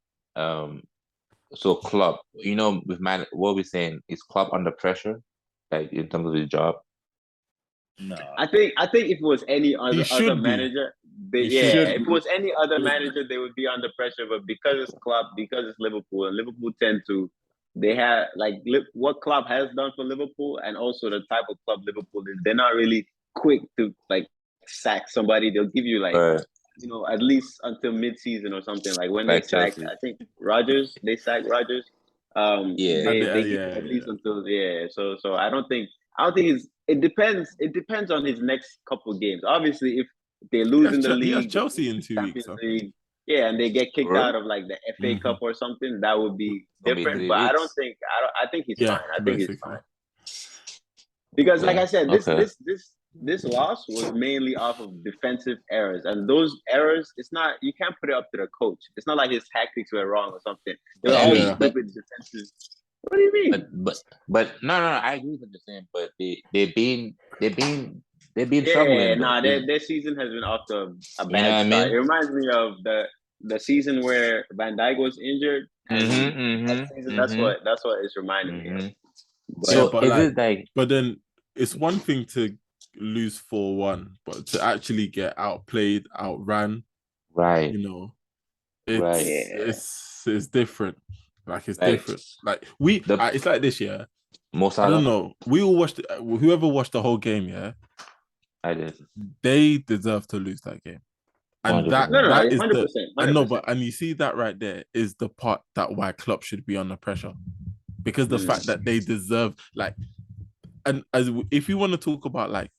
So Klopp, with what we're saying, is Klopp under pressure, like in terms of his job? No, I think if it was any other manager, if it was any other manager, they would be under pressure. But because it's Klopp, because it's Liverpool, and Liverpool they have what Klopp has done for Liverpool, and also the type of club Liverpool is. They're not really quick to sack somebody. They'll give you at least until mid-season or something. Like when they sacked, I think they sacked Rodgers. They at least until So I don't think it depends. It depends on his next couple games. Obviously, if they lose in the league, Chelsea in 2 weeks. Yeah, and they get kicked out of like the FA Cup or something, that would be different. But I think he's fine. I think he's fine. Because like I said, this loss was mainly off of defensive errors, and those errors, it's not, you can't put it up to the coach. It's not like his tactics were wrong or something. They were all stupid defensive. What do you mean? But no, I agree with what you're saying. But they've been struggling. Nah, their season has been off to a bad start. It reminds me of the season where Van Dijk was injured, and that season, that's what it's reminding me of. But then it's one thing to lose 4-1, but to actually get outplayed, outran, right? You know, it's different. Like it's different. Like it's like this year. I don't know. We all watched whoever watched the whole game. Yeah, I did. They deserve to lose that game. And 100%. that is 100%. I know, but and you see that right there is the part that why Klopp should be under pressure, because the fact that they deserve, like, and as if you want to talk about like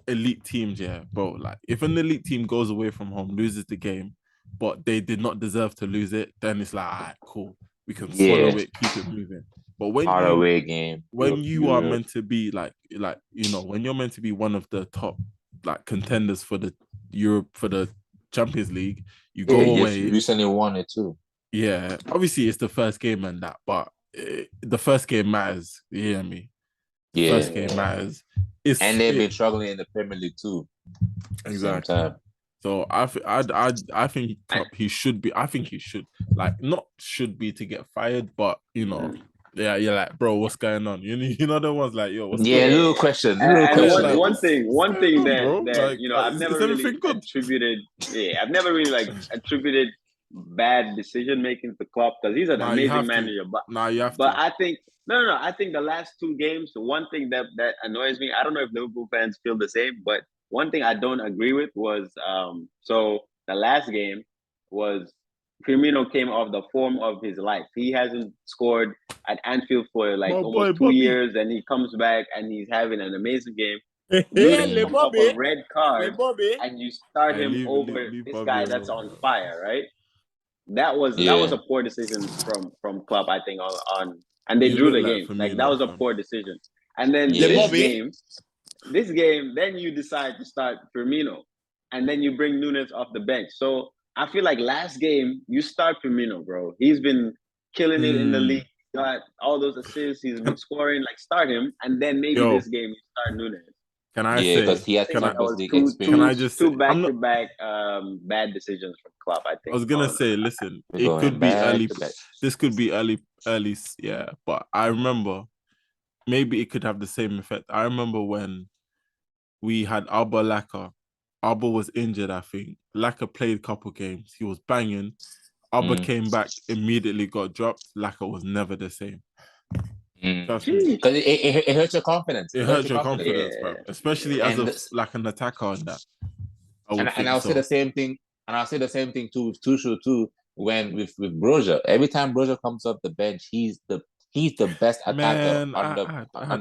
elite teams, yeah, bro, like if an elite team goes away from home, loses the game, but they did not deserve to lose it, then it's like, all right, cool, we can swallow it, keep it moving. But when away game, when you are meant to be like you know, when you're meant to be one of the top like contenders for the Europe, for the Champions League, you go away. You recently won it too. Yeah, obviously it's the first game and that, but the first game matters. You hear me? Yeah, first game matters. And they've been struggling in the Premier League too. Exactly. So I think Klopp, he should be. I think he should, like, not should be to get fired, but you know, yeah, you're like, bro, what's going on? You know the ones like, yo, what's going on? Little question. One thing that like, you know, I've never really attributed. Yeah, I've never really like attributed bad decision making to Klopp, because he's an amazing manager. But I think I think the last two games, the one thing that annoys me, I don't know if Liverpool fans feel the same, but one thing I don't agree with was so the last game was Firmino came off the form of his life. He hasn't scored at Anfield for like almost 2 years, and he comes back and he's having an amazing game. You come off a red card and you start him over this guy that's on fire, right? That was a poor decision from Klopp, I think, on and they drew the game. Like that was a poor decision. And then this game, then you decide to start Firmino, and then you bring Nunes off the bench. So I feel like last game you start Firmino, bro. He's been killing it in the league. Got all those assists. He's been scoring. Like, start him, and then maybe this game you start Nunes. Can I say? Because he has Champions League experience. Can I just two back-to-back bad decisions from Klopp? I think. I was gonna say, listen, it could be early. This could be early. Yeah, but I remember maybe it could have the same effect. I remember when we had Alba Laka. Alba was injured, I think. Laka played a couple games. He was banging. Alba came back, immediately got dropped. Laka was never the same. Because it hurts your confidence. It hurts your confidence, bro. Especially as like an attacker on that. And I'll say the same thing. And I'll say the same thing too with Tuchel too. When with Broja, every time Broja comes off the bench, he's the best attacker on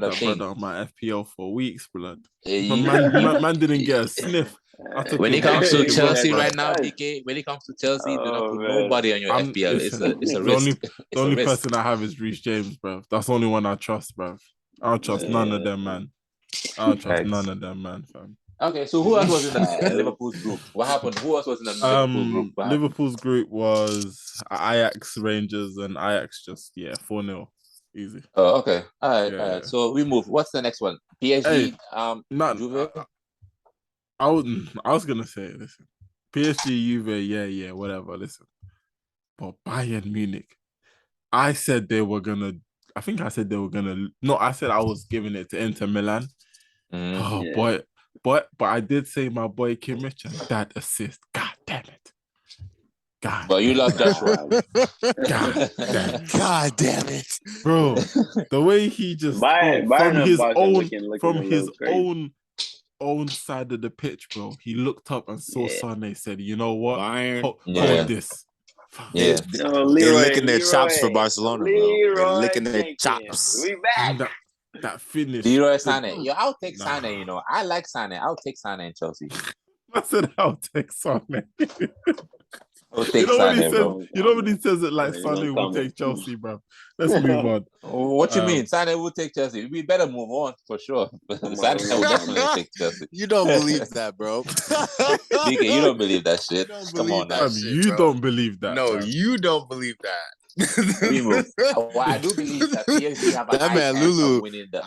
the thing. On my FPL for weeks, blood. Man didn't get a sniff. When it comes to Chelsea right now, DK, when it comes to Chelsea, do not put nobody on your FPL. It's a risk. The only person I have is Reece James, bro. That's the only one I trust, bro. I don't trust none of them, man. Fam. Okay, so who else was in the Liverpool's group? What happened? Who else was in the Liverpool group? Liverpool's group was Ajax, Rangers, and Ajax just 4-0. Easy. Oh, okay. All right. So we move. What's the next one? PSG. Juve. I was gonna say, listen, PSG, Juve, whatever. Listen, but Bayern Munich, I said they were gonna. I think I said they were gonna. No, I said I was giving it to Inter Milan. Boy, but I did say my boy Kim Richard, that assist. God damn it. God. But you love Joshua. God damn it, bro! The way he just from his own side of the pitch, bro. He looked up and saw Sané. Said, "You know what? Hold this." Yeah, they're licking their chops for Barcelona, bro. They're licking their chops. We back. That finish. Leroy Sané. Yo, I'll take Sané. You know, I like Sané. I'll take Sané in Chelsea. I said I'll take Sané. You know when he says it like Sané will take Chelsea, bro. Let's move on. What you mean? Sané will take Chelsea. We better move on for sure. Sané will definitely take Chelsea. You don't believe that, bro. DK, you don't believe that shit. Come on, now. You don't believe that. No, you don't believe that. Well, I do believe that PSG have a high chance of winning the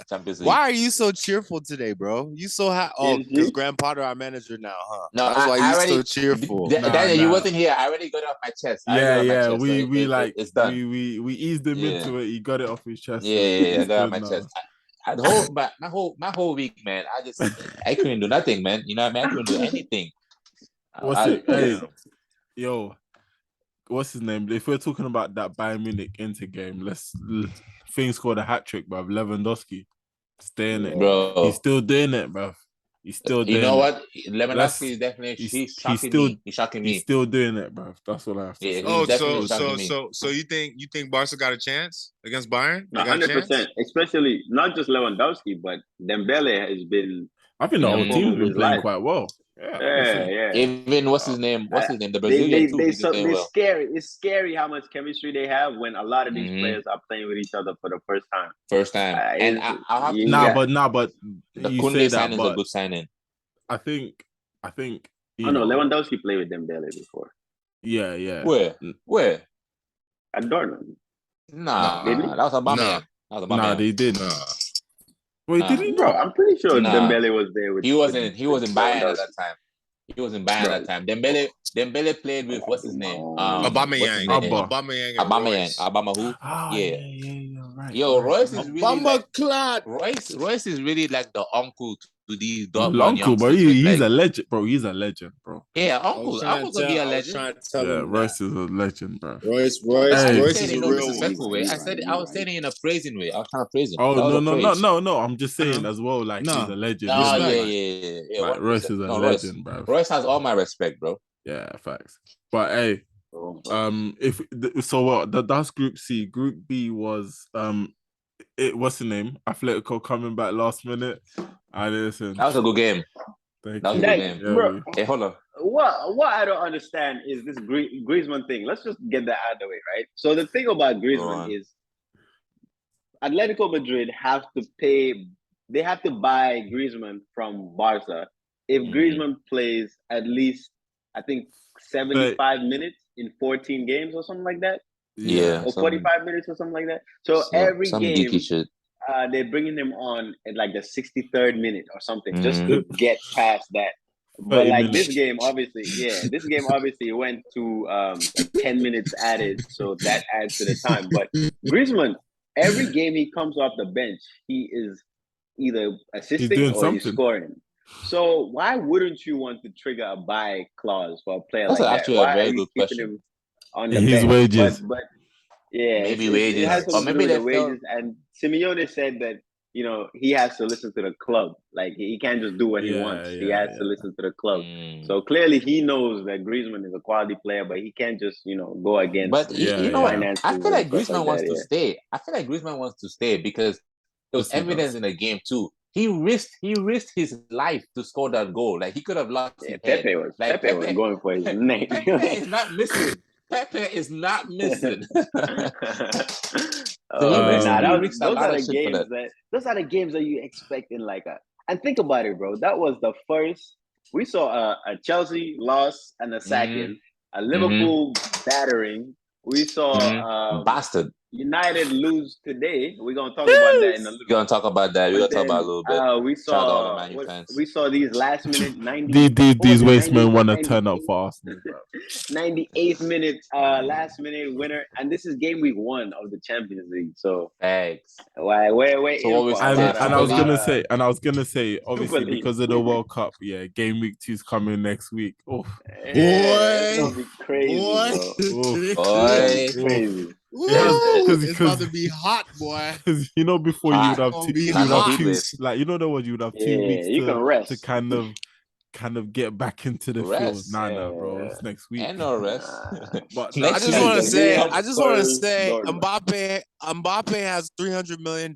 Champions League. Why are you so cheerful today, bro? You so happy? Oh, because Graham Potter our manager now, huh? No, that's why you so cheerful. Daniel, you wasn't here. I already got it off my chest. It's done. We eased him into it. He got it off his chest. Yeah, I got it off my chest. My whole week, man. I couldn't do nothing, man. You know what I mean? I couldn't do anything. What's his name? If we're talking about that Bayern Munich Inter game, Thing scored a hat trick, bro. Lewandowski, staying it, bro. He's still doing it, bro. He's still doing it. You know what? Lewandowski is definitely he's shocking me. He's still doing it, bro. That's what I have to say. So you think Barca got a chance against Bayern? 100%. Especially not just Lewandowski, but Dembele has been. I think the whole team's been playing quite well. Yeah. Even what's his name? The Brazilian too. Scary. It's scary how much chemistry they have when a lot of these players are playing with each other for the first time. And but the Koundé signing is a good signing. I think. Lewandowski played with Dembele before. Yeah. Where? At Dortmund. Nah, that was Aubameyang. Nah, they did. Wait, did he? Bro, I'm pretty sure Dembele was there with. He wasn't Bayern at that time. He was in Bayern at that time. Dembele played with what's his name? Aubameyang. Aubameyang who? Right. Yo, Royce is really Royce is really like the uncle to these Dortmund uncle, bro. He's a legend, bro. He's a legend, bro. Yeah, uncle gonna be a legend. Royce is a legend, bro. Royce is a real way. I was saying it in a praising way. I was trying to praise him. Oh no. I'm just saying as well, like he's a legend. Yeah. Like, Royce is a legend, bro. Royce has all my respect, bro. Yeah, facts. But hey, that's Group C. Group B was what's the name? Atletico coming back last minute. That was a good game. Bro, hey, hold on. What I don't understand is this Griezmann thing. Let's just get that out of the way, right? So the thing about Griezmann is Atletico Madrid have to pay. They have to buy Griezmann from Barca if Griezmann plays at least, I think, 75 minutes in 14 games or something like that. Yeah. Or 45 minutes or something like that. So every game, they're bringing him on at like the 63rd minute or something just to get past that. But like this game obviously went to 10 minutes added, so that adds to the time. But Griezmann, every game he comes off the bench, he is either assisting or he's scoring. So why wouldn't you want to trigger a buy clause for a player like that? That's actually a very good question. On the his bench? Wages. But maybe wages. It has or maybe the wages. And Simeone said that he has to listen to the club. Like he can't just do what he wants. He has to listen to the club. So clearly he knows that Griezmann is a quality player, but he can't just go against. But you know what? I feel like Griezmann wants to stay. I feel like Griezmann wants to stay because there was evidence in the game too. He risked his life to score that goal. Like he could have lost his head. Pepe was going for his neck. Pepe is not missing. Pepe is not missing. Those are the games that you expect in like a. And think about it, bro. That was the first we saw a Chelsea loss and a sacking, a Liverpool battering. We saw bastard. United lose today. We're gonna talk about that in a little bit. We're gonna talk about that. We're gonna talk about a little bit. We saw these last minute 90. These waste men want to turn up for Arsenal. 98th minute, last minute winner, and this is game week 1 of the Champions League. So thanks. Why? And I was gonna say, obviously because of the World Cup, game week 2 is coming next week. Oh, it's gonna be crazy, crazy. It's about to be hot, boy. Because before you would have 2 weeks, like you would have 2 weeks you can rest to kind of kind of get back into the field. Nah, bro. It's next week. And no rest. But I just want to say, Mbappe has $300 million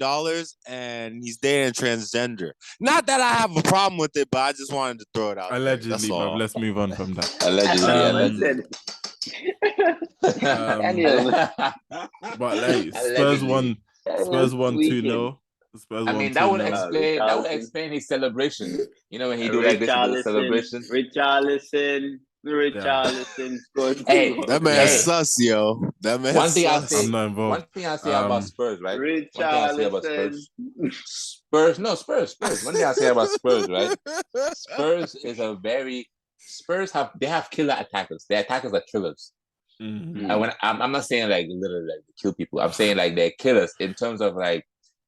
and he's dating transgender. Not that I have a problem with it, but I just wanted to throw it out. Allegedly, bro. Let's move on from that. Allegedly. But like Spurs won 2-0. I mean, that would explain his celebration. You know, when he do like this celebration. Richarlison scored. Hey, that man sus, yo. That man sus. I'm not involved. One thing I say about Spurs, right? Richarlison. Spurs. One thing I say about Spurs, right? Spurs have killer attackers. Their attackers are killers. Mm-hmm. And I'm not saying like literally like kill people. I'm saying like they're killers in terms of like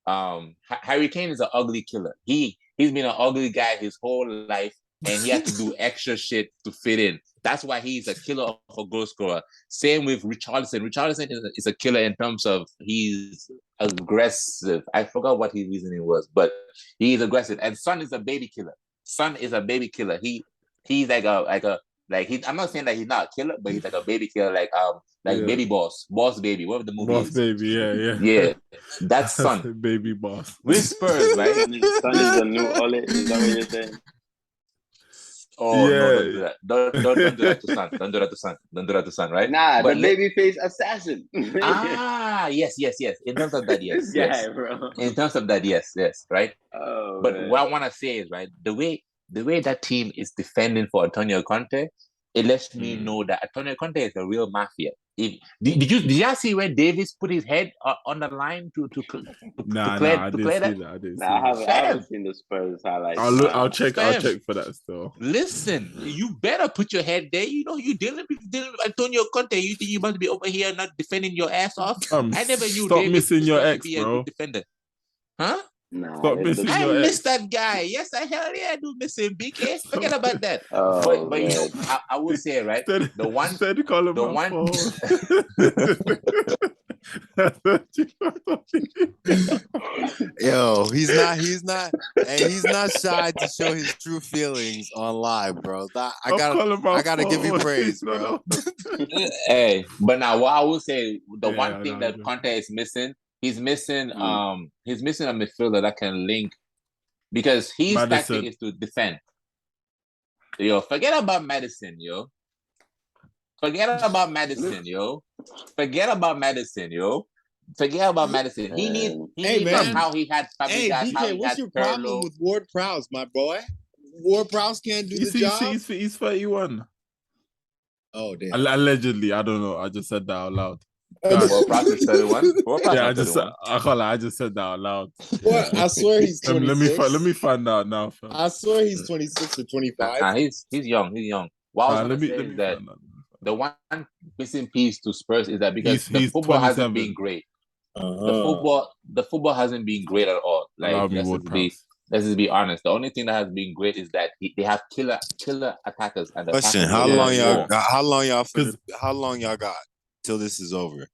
Harry Kane is an ugly killer. He's been an ugly guy his whole life, and he had to do extra shit to fit in. That's why he's a killer of a goal scorer. Same with Richarlison. Richarlison is a killer in terms of he's aggressive. I forgot what his reasoning was, but he's aggressive. And Son is a baby killer. He's like I'm not saying that he's not a killer, but he's like a baby killer, Baby Boss Baby, whatever the movie is. Baby, yeah. That's Son. Baby Boss. With Spurs, right? Son is the new Ole. Is that what you're saying? Oh yeah. No, don't do that to Son. Don't do that to Son, right? Nah, but the babyface assassin. Yes. In terms of that, yes. Yeah, bro. In terms of that, yes, right? Oh, but man. What I want to say is, right, the way that team is defending for Antonio Conte, it lets me know that Antonio Conte is a real mafia. Did you see where Davis put his head on the line to clear that? I haven't seen the Spurs highlights. I'll check for that still. Listen, you better put your head there. You know you're dealing with Antonio Conte. You think you must be over here not defending your ass off? I never knew stop Davis missing your ex, be a bro. good defender. Huh? Nah, stop missing your ex. I miss that guy. Yes, I do miss him. BK, forget about that. But you know, I would say, right, the one. Yo, he's not shy to show his true feelings on live, bro. I gotta give you praise, bro. Hey, but now what I would say, the one thing that Conte is missing. He's missing a midfielder that can link, because his tactic is to defend. Yo, forget about Madison. Forget about Madison. He needs how he had Fabregas. BK, what's your problem with Ward Prowse, my boy? Ward Prowse can't do the job. He's 31. Oh damn! Allegedly, I don't know. I just said that out loud. Ward Prowse is 31. I just said that out loud. What? I swear he's 26. Let me find out now. Fam. I swear he's 26 or 25. He's young. What I was going to say is that the one missing piece to Spurs is that because the football hasn't been great. The football hasn't been great at all. Like let's just be honest. The only thing that has been great is that they have killer attackers. And question: How long y'all got till this is over?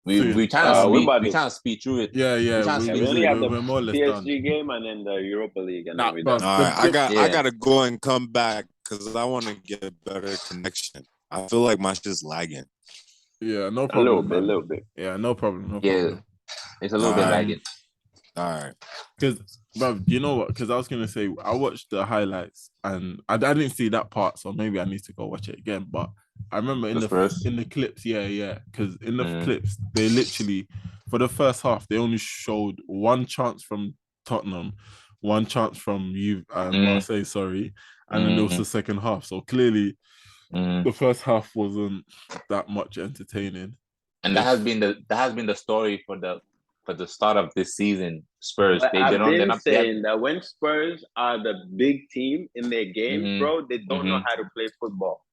We trying to speed through it. Yeah. We only have the PSG game and then the Europa League, and then we're done. All right, I gotta go and come back because I want to get a better connection. I feel like my shit's lagging. Yeah, no problem. A little bit. Yeah, no problem. Yeah, it's a little bit lagging. All right. Because, bro, you know what? Because I was gonna say I watched the highlights and I didn't see that part, so maybe I need to go watch it again. But I remember in the clips, because in the clips they literally for the first half they only showed one chance from Tottenham, one chance from Marseille, and then there was the second half. So clearly, the first half wasn't that much entertaining. And that has been the story for the start of this season. Spurs. I've been saying that when Spurs are the big team in their game, bro, they don't know how to play football.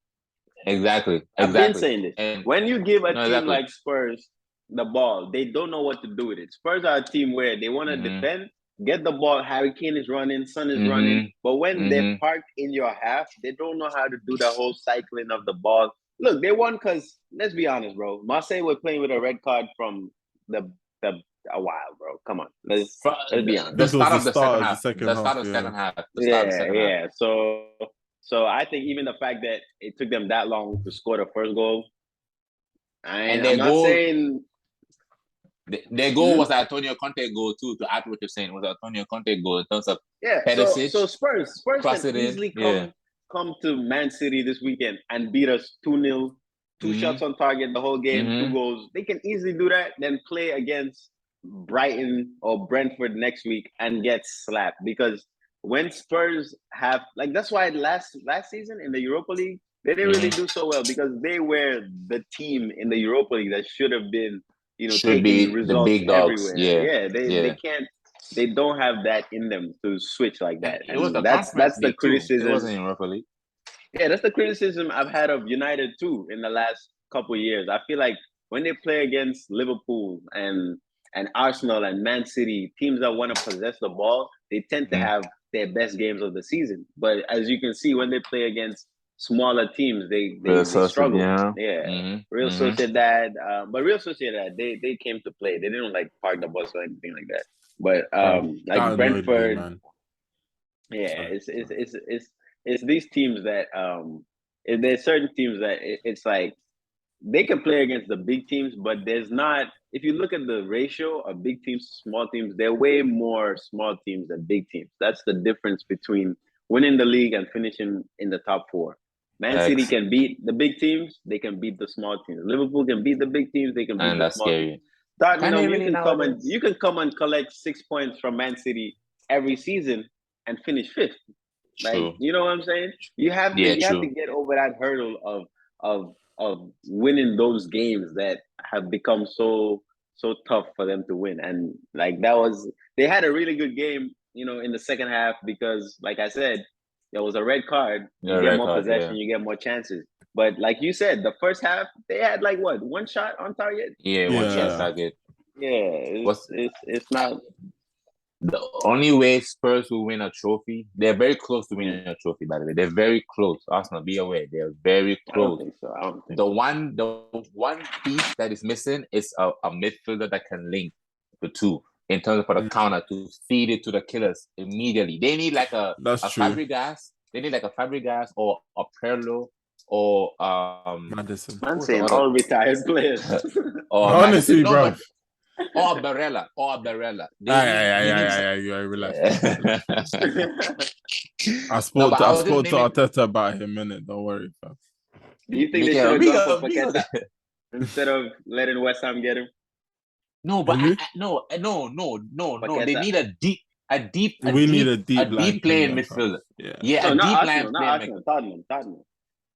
Exactly. I've been saying this. And when you give a team like Spurs the ball, they don't know what to do with it. Spurs are a team where they want to defend, get the ball. Harry Kane is running, Son is running. But when they're parked in your half, they don't know how to do the whole cycling of the ball. Look, they won because, let's be honest, bro. Marseille were playing with a red card from the a while, bro. Come on, let's be honest. The start of the second half. The start of the second half. So I think even the fact that it took them that long to score the first goal, I'm not saying their goal was Antonio Conte goal too. To add what you're saying, was Antonio Conte goal in terms of Perisic. So Spurs can easily come to Man City this weekend and beat us 2-0, 2 shots on target the whole game, 2 goals. They can easily do that. Then play against Brighton or Brentford next week and get slapped, because when Spurs have that's why last season in the Europa League they didn't really do so well, because they were the team in the Europa League that should have been taking results the big dogs everywhere. They can't. They don't have that in them to switch like that. It was that's the criticism. It wasn't in Europa League. Yeah, that's the criticism I've had of United too in the last couple of years. I feel like when they play against Liverpool and Arsenal and Man City, teams that want to possess the ball, they tend to have their best games of the season. But as you can see, when they play against smaller teams, they struggle. Real Sociedad, but Real Sociedad, they came to play. They didn't park the bus or anything like that. But Brentford, it's these teams that there's certain teams that it's like they can play against the big teams, but there's not. If you look at the ratio of big teams to small teams, there are way more small teams than big teams. That's the difference between winning the league and finishing in the top 4. Man City can beat the big teams, they can beat the small teams. Liverpool can beat the big teams, they can beat the small teams. Tottenham, you can come and collect 6 points from Man City every season and finish 5th. You know what I'm saying? You have to get over that hurdle of winning those games that have become so tough for them to win. And they had a really good game, in the second half, because like I said, there was a red card. You get more possession, you get more chances. But like you said, the first half they had 1 shot on target. One shot on target. It's not. The only way Spurs will win a trophy, they're very close to winning a trophy, by the way. They're very close. Arsenal, be aware. They're very close. I don't think the one piece that is missing is a midfielder that can link the two in terms of the counter to feed it to the killers immediately. They need a Fabregas. They need a Fabregas or a Perlo or Madison. I'm saying all retailed players. Honestly, bro. Or Barella. You relax. I spoke to Arteta about him, innit? Don't worry, fam. Do you think they should have gone for Paqueta instead of letting West Ham get him? No, but no. They need a deep playing midfielder. Tottenham.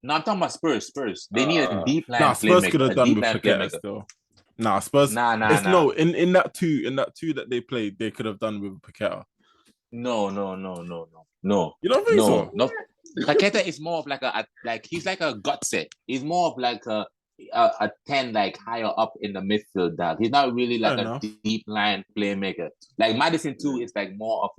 No, I'm talking about Spurs. They need a deep line. Spurs could have done with Paqueta still. Spurs. No. In that two that they played, they could have done with Paqueta. No. You don't think so? No. Paqueta is more of he's like a gut set. He's more of a 10 higher up in the midfield dog. He's not really a deep line playmaker. Madison too is more of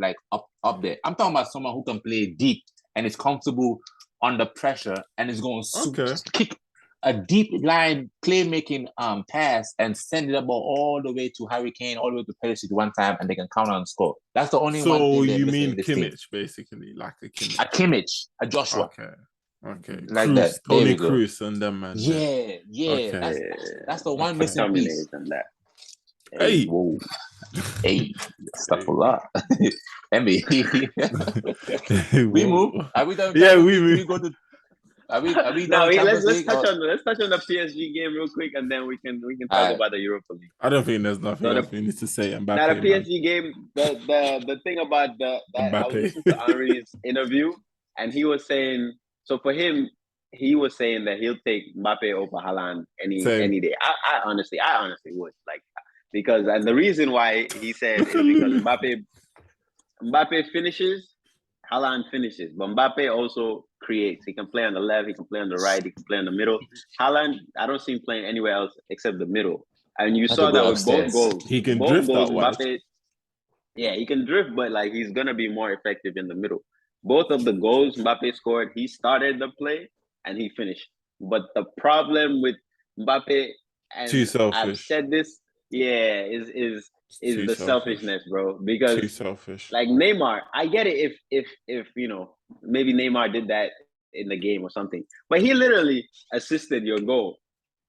up there. I'm talking about someone who can play deep and is comfortable under pressure and is going to kick a deep line playmaking pass and send the ball all the way to Harry Kane, all the way to Perisic one time, and they can counter and score. That's the only one. So you mean Kimmich, basically, a Kimmich, a Joshua. Okay. Like Cruz, that. Tony Cruz and them, man. Yeah. Okay. That's the one missing piece. Hey, stuff a lot. MB. We move. Are we done? Yeah, we move. We go to. Are we done? Let's touch on the PSG game real quick, and then we can talk about the Europa League. I don't think there's nothing else we need to say. Mbappe, now the PSG game, the thing about that I was listening to Henry's interview, and he was saying, so for him, he was saying that he'll take Mbappe over Haaland any day. I honestly would because and the reason why he said is because Mbappe finishes, Haaland finishes, but Mbappe also creates. He can play on the left, he can play on the right, he can play in the middle. Haaland, I don't see him playing anywhere else except the middle. And you saw that with both goals. He can drift out wide. Yeah, he can drift, but he's gonna be more effective in the middle. Both of the goals Mbappe scored, he started the play and he finished. But the problem with Mbappe, and too selfish. I've said this, is is the selfishness, bro. Because too selfish. Like Neymar, I get it if maybe Neymar did that in the game or something, but he literally assisted your goal.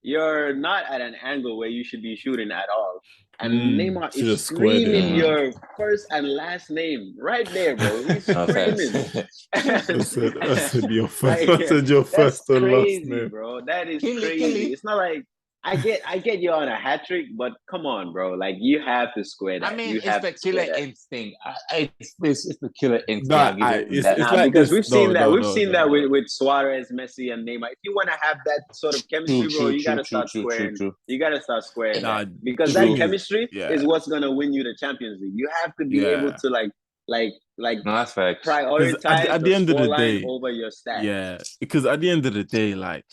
You're not at an angle where you should be shooting at all. And Neymar is screaming your first and last name right there, bro. He's screaming. I said your first. I said your first and last name, bro. That is crazy. It's not like I get you on a hat trick, but come on, bro. Like you have to square that. I mean, it's the killer instinct. It's the killer instinct. Because we've seen that. We've seen that with Suarez, Messi, and Neymar. If you want to have that sort of chemistry, bro, you gotta start squaring. You gotta start squaring because that chemistry is what's gonna win you the Champions League. You have to be able to that's facts. Prioritize at the end of the day over your stats. Yeah, because at the end of the day, like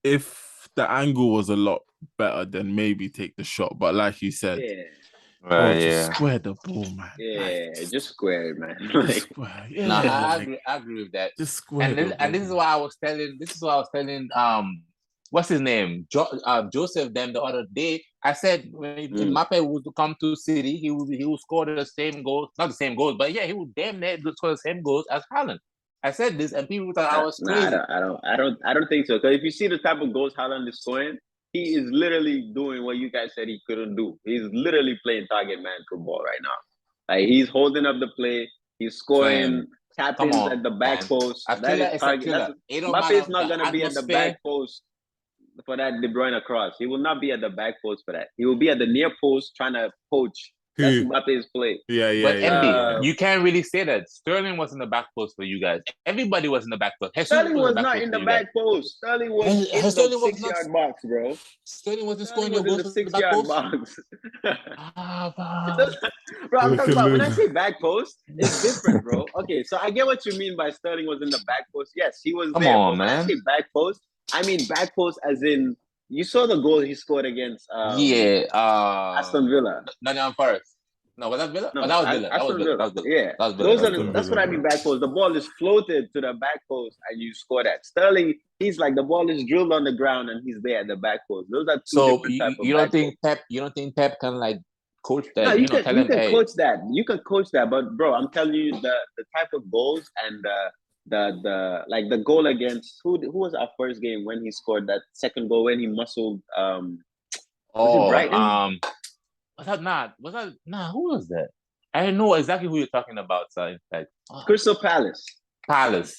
if the angle was a lot better, then maybe take the shot. But like you said, just square the ball, man. Yeah, just square it, man. I agree with that. Just square. And this is why I was telling. What's his name? Joseph them the other day. I said when MBAPPE would come to City, he would score the same goals, not the same goals, but yeah, he would damn near score the same goals as Haaland. I said this, and people thought I was crazy. I don't think so. Because if you see the type of goals Haaland is scoring, he is literally doing what you guys said he couldn't do. He's literally playing target man football right now. Like he's holding up the play. He's scoring tap-ins at the back post. That is target. Mbappe is not gonna be at the back post for that De Bruyne cross. He will not be at the back post for that. He will be at the near post trying to poach. That's Mbappe's play. But MB, you can't really say that. Sterling was in the back post for you guys. Everybody was in the back post. Sterling was not in the back post. Sterling was in the 6-yard box, bro. Sterling wasn't scoring your goals in the 6-yard box. Bro, I'm talking about when I say back post, it's different, bro. Okay, so I get what you mean by Sterling was in the back post. Yes, he was there. Come on, man. When I say back post, I mean back post as in you saw the goal he scored against Aston Villa. Nottingham Forest. No, was that Villa? No, that was Villa. That was Villa. Yeah, that's what I mean back post. The ball is floated to the back post and you score that. Sterling, he's like the ball is drilled on the ground and he's there at the back post. Those are two different types of you don't think Pep? You don't think Pep can like coach that? No, you can coach that. You can coach that, but bro, I'm telling you the type of goals and the goal against who was our first game when he scored that second goal when he muscled Brighton? Who was that? I don't know exactly who you're talking about, so in fact. Crystal Palace.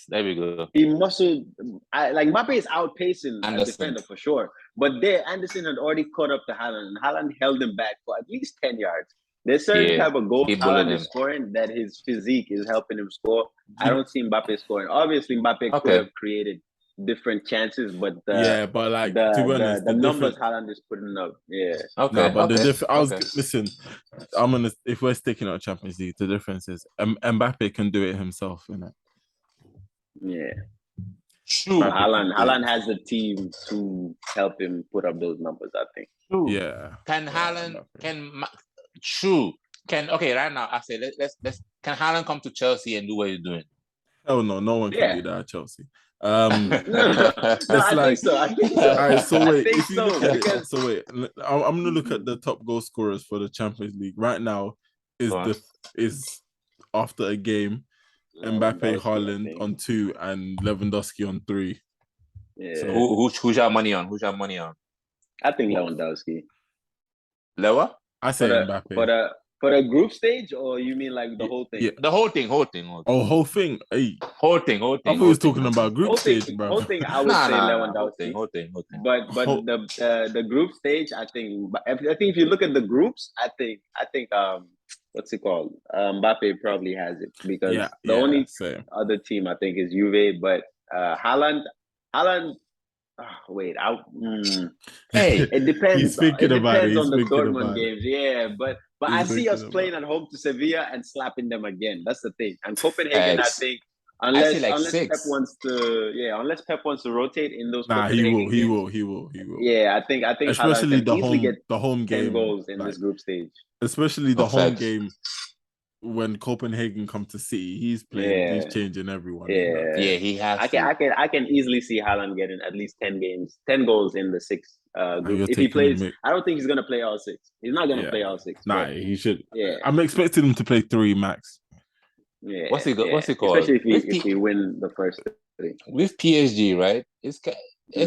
There we go. He muscled Mbappe is outpacing a defender for sure. But there Anderson had already caught up to Haaland and Haaland held him back for at least 10 yards. There's certain type of goals Haaland is scoring that his physique is helping him score. I don't see Mbappe scoring. Obviously, Mbappe could have created different chances, but the numbers Haaland is putting up. Yeah. Listen, if we're sticking on Champions League, the difference is Mbappe can do it himself, innit? Yeah. True. Haaland has the team to help him put up those numbers, I think. True. Yeah. Can Haaland right now I say let's can Haaland come to Chelsea and do what he's doing? Hell no one can do that at Chelsea. I think so. All right, so wait. I'm gonna look at the top goal scorers for the Champions League right now. Is after a game, Mbappe, Haaland on 2 and Lewandowski on 3. Yeah. So who's your money on? I think Lewandowski. Lewa? I say Mbappe. For the group stage, or you mean like the whole thing? Yeah, the whole thing. Oh, whole thing. Hey. Whole thing. I thought we was talking about group stage, bro. Whole thing, I would say Lewandowski. Whole thing. But the group stage, I think if you look at the groups, I think what's it called? Mbappe probably has it because the only other team I think is Juve, but Haaland. Hey, it depends. He's thinking about it. On the Dortmund games, but I see us playing at home to Sevilla and slapping them again. That's the thing. And Copenhagen, I think, unless Pep wants to rotate in those. He will. Yeah, I think especially the home game 10 goals in this group stage. Especially the home game. when Copenhagen come to City, he's playing. He's changing everyone. Yeah, he has. I can easily see Haaland getting at least 10 goals in the 6 group. If he plays, I don't think he's gonna play all 6. He's not gonna play all 6. Nah, he should. Yeah, I'm expecting him to play 3 max. Yeah, what's he called? Especially if he win the first 3 with PSG, right? It's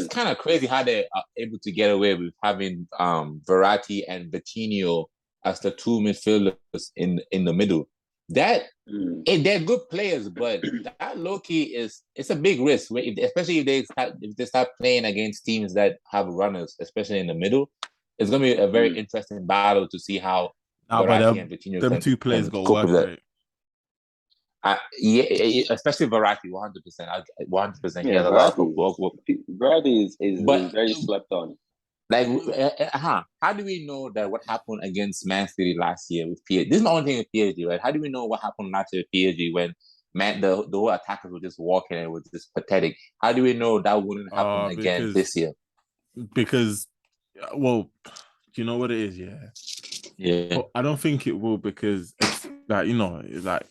kind of crazy how they are able to get away with having Verratti and Coutinho as the 2 midfielders in the middle. They're good players, but that low key it's a big risk, especially if they start playing against teams that have runners, especially in the middle. It's gonna be a very interesting battle to see how Verratti and Coutinho them 2 players go work right. Especially Verratti, 100%. 100%. He has a lot of work. Verratti is very slept on. Like, how do we know that what happened against Man City last year with PSG? This is my only thing with PSG, right? How do we know what happened last year with PSG when the whole attackers were just walking and it was just pathetic? How do we know that wouldn't happen again this year? Because, well, do you know what it is? Yeah. Well, I don't think it will because it's like, like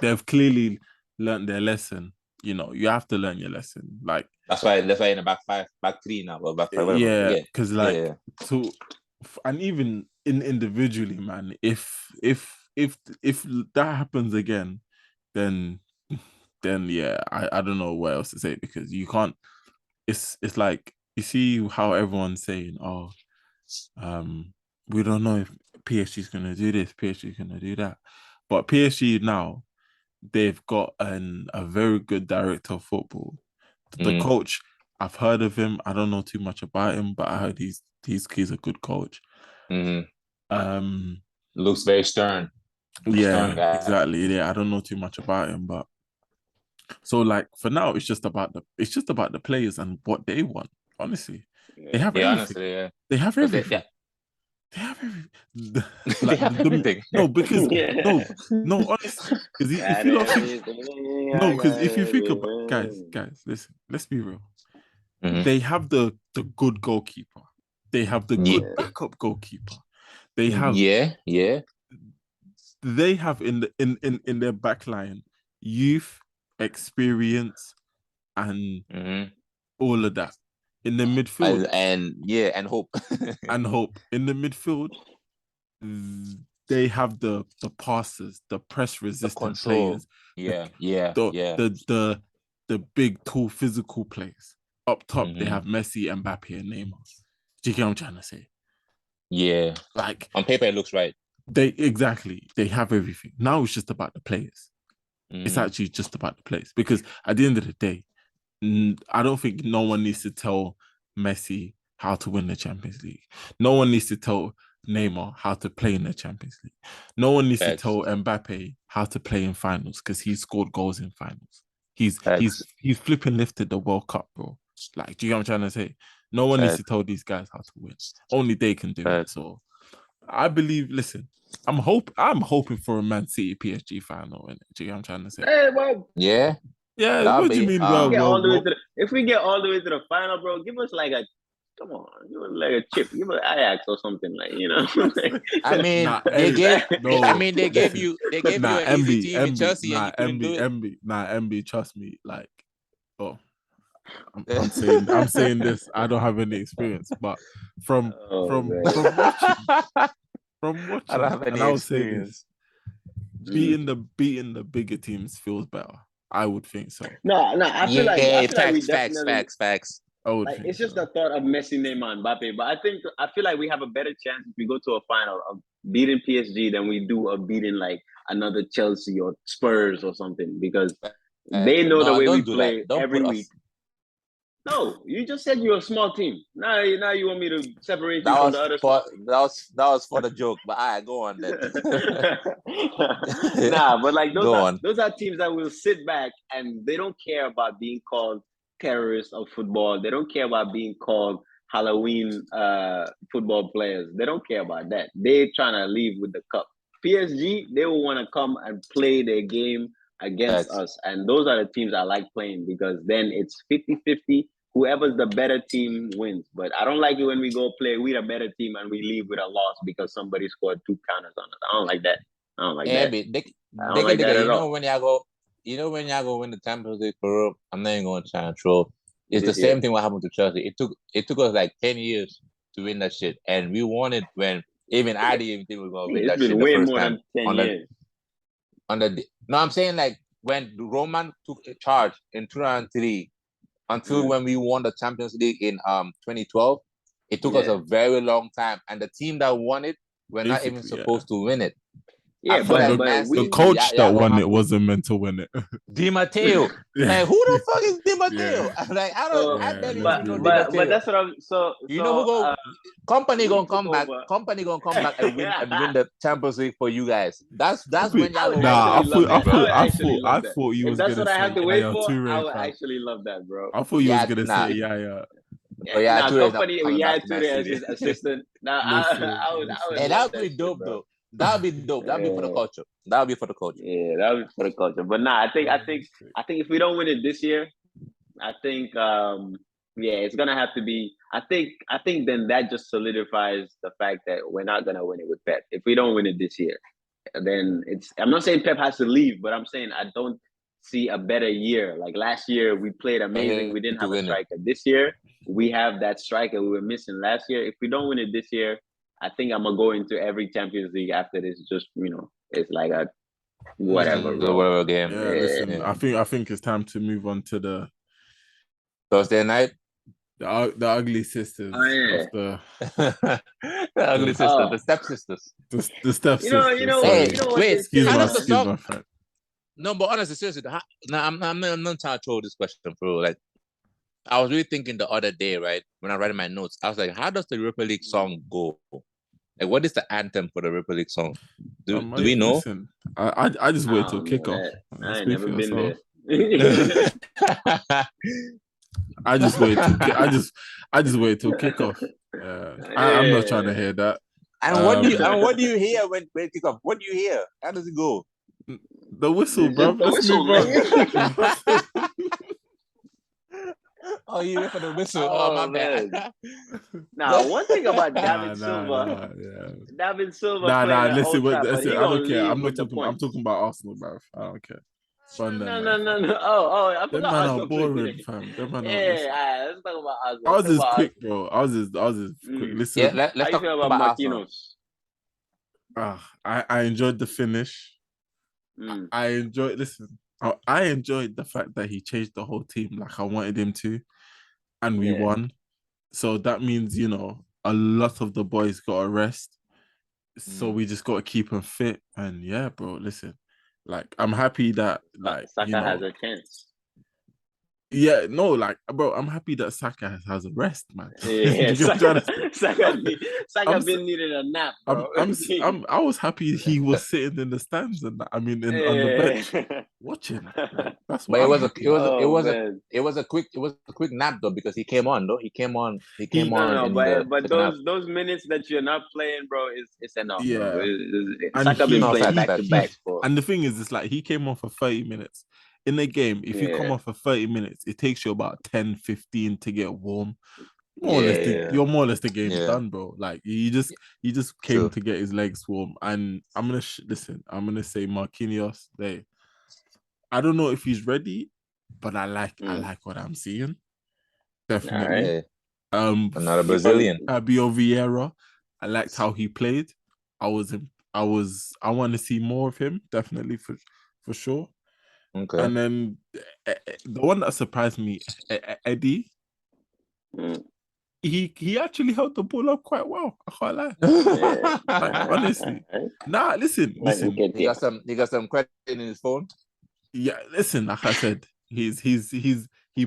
they've clearly learned their lesson. You have to learn your lesson. Like that's why in the back 3 now, or back 5. Because and even individually, man, if that happens again, then I don't know what else to say because you can't. It's like you see how everyone's saying, we don't know if PSG's gonna do this, PSG's gonna do that, but PSG now. They've got a very good director of football. The coach, I've heard of him. I don't know too much about him, but I heard he's a good coach. Looks very stern. Stern guy. Exactly. Yeah, I don't know too much about him, but so like for now, it's just about the players and what they want. Honestly, they have everything. Honestly, they have everything. They have everything. They have everything. No, because no, honestly, because if you don't think, because if you think about guys, listen, let's be real. They have the good goalkeeper. They have the good backup goalkeeper. They have They have in their back line youth, experience, and all of that. In the midfield and hope and hope in the midfield, they have the passes, the press resistant players, the big tall physical players. Up top, they have Messi, Mbappe, and Neymar. Do you get what I'm trying to say? Yeah, like on paper it looks right. They have everything. Now it's just about the players. It's actually just about the players because at the end of the day, I don't think no one needs to tell Messi how to win the Champions League. No one needs to tell Neymar how to play in the Champions League. No one needs to tell Mbappe how to play in finals because he scored goals in finals. He's flipping lifted the World Cup, bro. Like, do you know what I'm trying to say? No one needs to tell these guys how to win. Only they can do it. So I believe, listen, I'm hoping for a Man City PSG final. Do you know what I'm trying to say? Hey, well, yeah. What do you mean? If we get all the way to the final, bro, give us like come on, give us like a chip, give us Ajax or something like, I mean, they gave you an easy team in Chelsea and you couldn't do it. MB, trust me, like, I'm saying this. I don't have any experience, but from watching, I don't have any experience. Beating the bigger teams feels better. I would think so. No. I feel like facts. It's just the thought of Messi, Neymar, and Mbappe. But I feel like we have a better chance if we go to a final of beating PSG than we do of beating like another Chelsea or Spurs or something because they know the way we play every week. No, you just said you're a small team. Now you want me to separate you from the other stuff. That was for the joke, but go on then. But like those are teams that will sit back and they don't care about being called terrorists of football. They don't care about being called Halloween football players. They don't care about that. They're trying to leave with the cup. PSG, they will want to come and play their game against us. And those are the teams I like playing because then it's 50-50. Whoever's the better team wins. But I don't like it when we go play with a better team and we leave with a loss because somebody scored 2 counters on us. I don't like that. I don't like that. I don't like that at all. When y'all go win the Champions League for Europe, I'm not even going to try and troll. It's the same thing what happened to Chelsea. It took us like 10 years to win that shit, and we won it when even I didn't even think we were going to win that shit the first time. It's been way more than 10 years. No, I'm saying like when Roman took charge in 2003 until when we won the Champions League in 2012, it took us a very long time, and the team that won it were not even supposed to win it. Yeah, but the coach that won it wasn't meant to win it. Di Matteo. Like, who the fuck is Di Matteo? Like, I barely even know Di Matteo. But that's what I'm you know who go company gonna come back and win the Champions League for you guys. That's when y'all I thought you was that's gonna what I have to wait for. Toure, I would actually love that, bro. I thought you was gonna say company. We had Toure as his assistant. I would. That would be dope, though. That would be dope. That would be for the culture. That would be for the culture. Yeah, that would be for the culture. But I think if we don't win it this year, I think it's gonna have to be. I think then that just solidifies the fact that we're not gonna win it with Pep. If we don't win it this year, then it's. I'm not saying Pep has to leave, but I'm saying I don't see a better year. Like last year, we played amazing. We didn't have a striker. This year, we have that striker we were missing last year. If we don't win it this year, I think I'm gonna go into every Champions League after this. Just it's like a whatever game. Yeah, listen, I think it's time to move on to the Thursday night. The ugly sisters. Oh, yeah. The ugly sisters, the stepsisters. The stepsisters. Excuse my friend. No, but honestly, seriously, I'm not trying to throw this question through. Like, I was really thinking the other day, right, when I write my notes, I was like, how does the Europa League song go? Like, what is the anthem for the Europa League song? Do we know? Listen, I just wait till kickoff. I ain't never been there. I just wait till kickoff. I'm not trying to hear that. And what do you hear when kickoff? What do you hear? How does it go? The whistle, bro. Oh, you wait for the whistle. Oh, my bad. Now, one thing about David Silva. David Silva. Listen, I don't care. I'm talking about Arsenal, bro. I don't care. No. Oh, I forgot Arsenal. Boring, fam. Let's talk about Arsenal. I was just quick, bro. I was just quick. Listen, let's talk about Marquinhos. I enjoyed the finish. I enjoyed the fact that he changed the whole team like I wanted him to, and we won. So that means, a lot of the boys got a rest. So we just got to keep them fit. And yeah, bro, listen, like I'm happy that Saka has a chance. Yeah, no, like, bro, I'm happy that Saka has a rest, man. Yeah, Saka been needing a nap, bro. I was happy he was sitting in the stands and on the bench watching. That's why. But it was a quick nap though, because he came on. But those minutes that you're not playing, bro, it's enough. Yeah, bro. Saka been playing back to back. And the thing is, it's like he came on for 30 minutes. In a game, if you come off for 30 minutes, it takes you about 10, 15 to get warm. You're more or less the game's done, bro. Like you just came to get his legs warm. And I'm gonna say Marquinhos. I don't know if he's ready, but I like what I'm seeing. Definitely. Right. Another Brazilian. Fabio Vieira. I liked how he played. I want to see more of him. Definitely for sure. Okay. And then the one that surprised me, Eddie, he actually held the ball up quite well. I can't lie. Like, honestly. Nah, listen. He got some credit in his phone. Yeah, listen. Like I said, he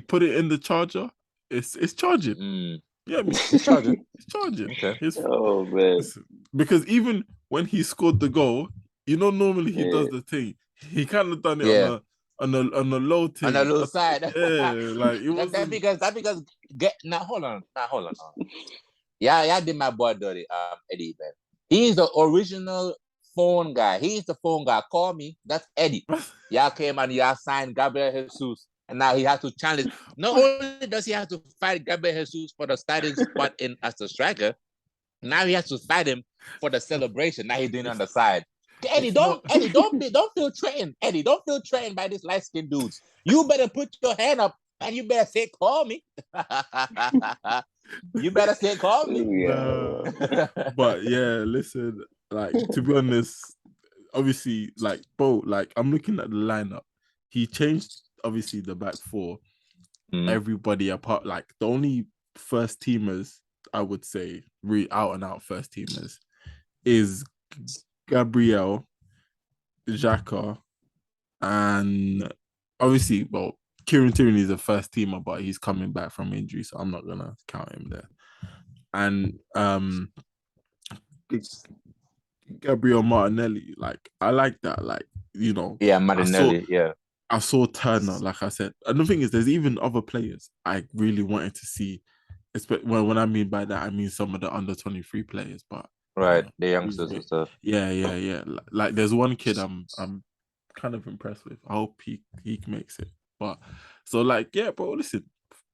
put it in the charger. It's charging. Yeah, it's charging. It's charging. Okay. Oh man. Listen, because even when he scored the goal, normally he does the thing. He kind of done it on the low thing. On the low side. Yeah, like it was that because hold on. Yeah, did my boy dirty, Eddie, man. He's the original phone guy. He's the phone guy. Call me. That's Eddie. Y'all came and y'all signed Gabriel Jesus. And now he has to challenge. Not only does he have to fight Gabriel Jesus for the starting spot as the striker, now he has to fight him for the celebration. Now he's doing it on the side. Eddie, don't feel threatened. Eddie, don't feel threatened by these light-skinned dudes. You better put your hand up and you better say, call me. You better say, call me. Yeah. But yeah, listen, like, to be honest, obviously, like, bro, like, I'm looking at the lineup. He changed, obviously, the back four. Everybody apart, like, the only first teamers, I would say, really out and out first teamers, is Gabriel, Xhaka, and obviously, well, Kieran Tierney is a first teamer, but he's coming back from injury, so I'm not gonna count him there. And Gabriel Martinelli, like, I like that, like, you know. Yeah, Martinelli, I saw Turner, like I said. And the thing is, there's even other players I really wanted to see. When I mean by that, I mean some of the under 23 players, but right, the youngsters and stuff. Yeah. Like, there's one kid I'm kind of impressed with. I hope he makes it. But so, like, yeah, bro, listen,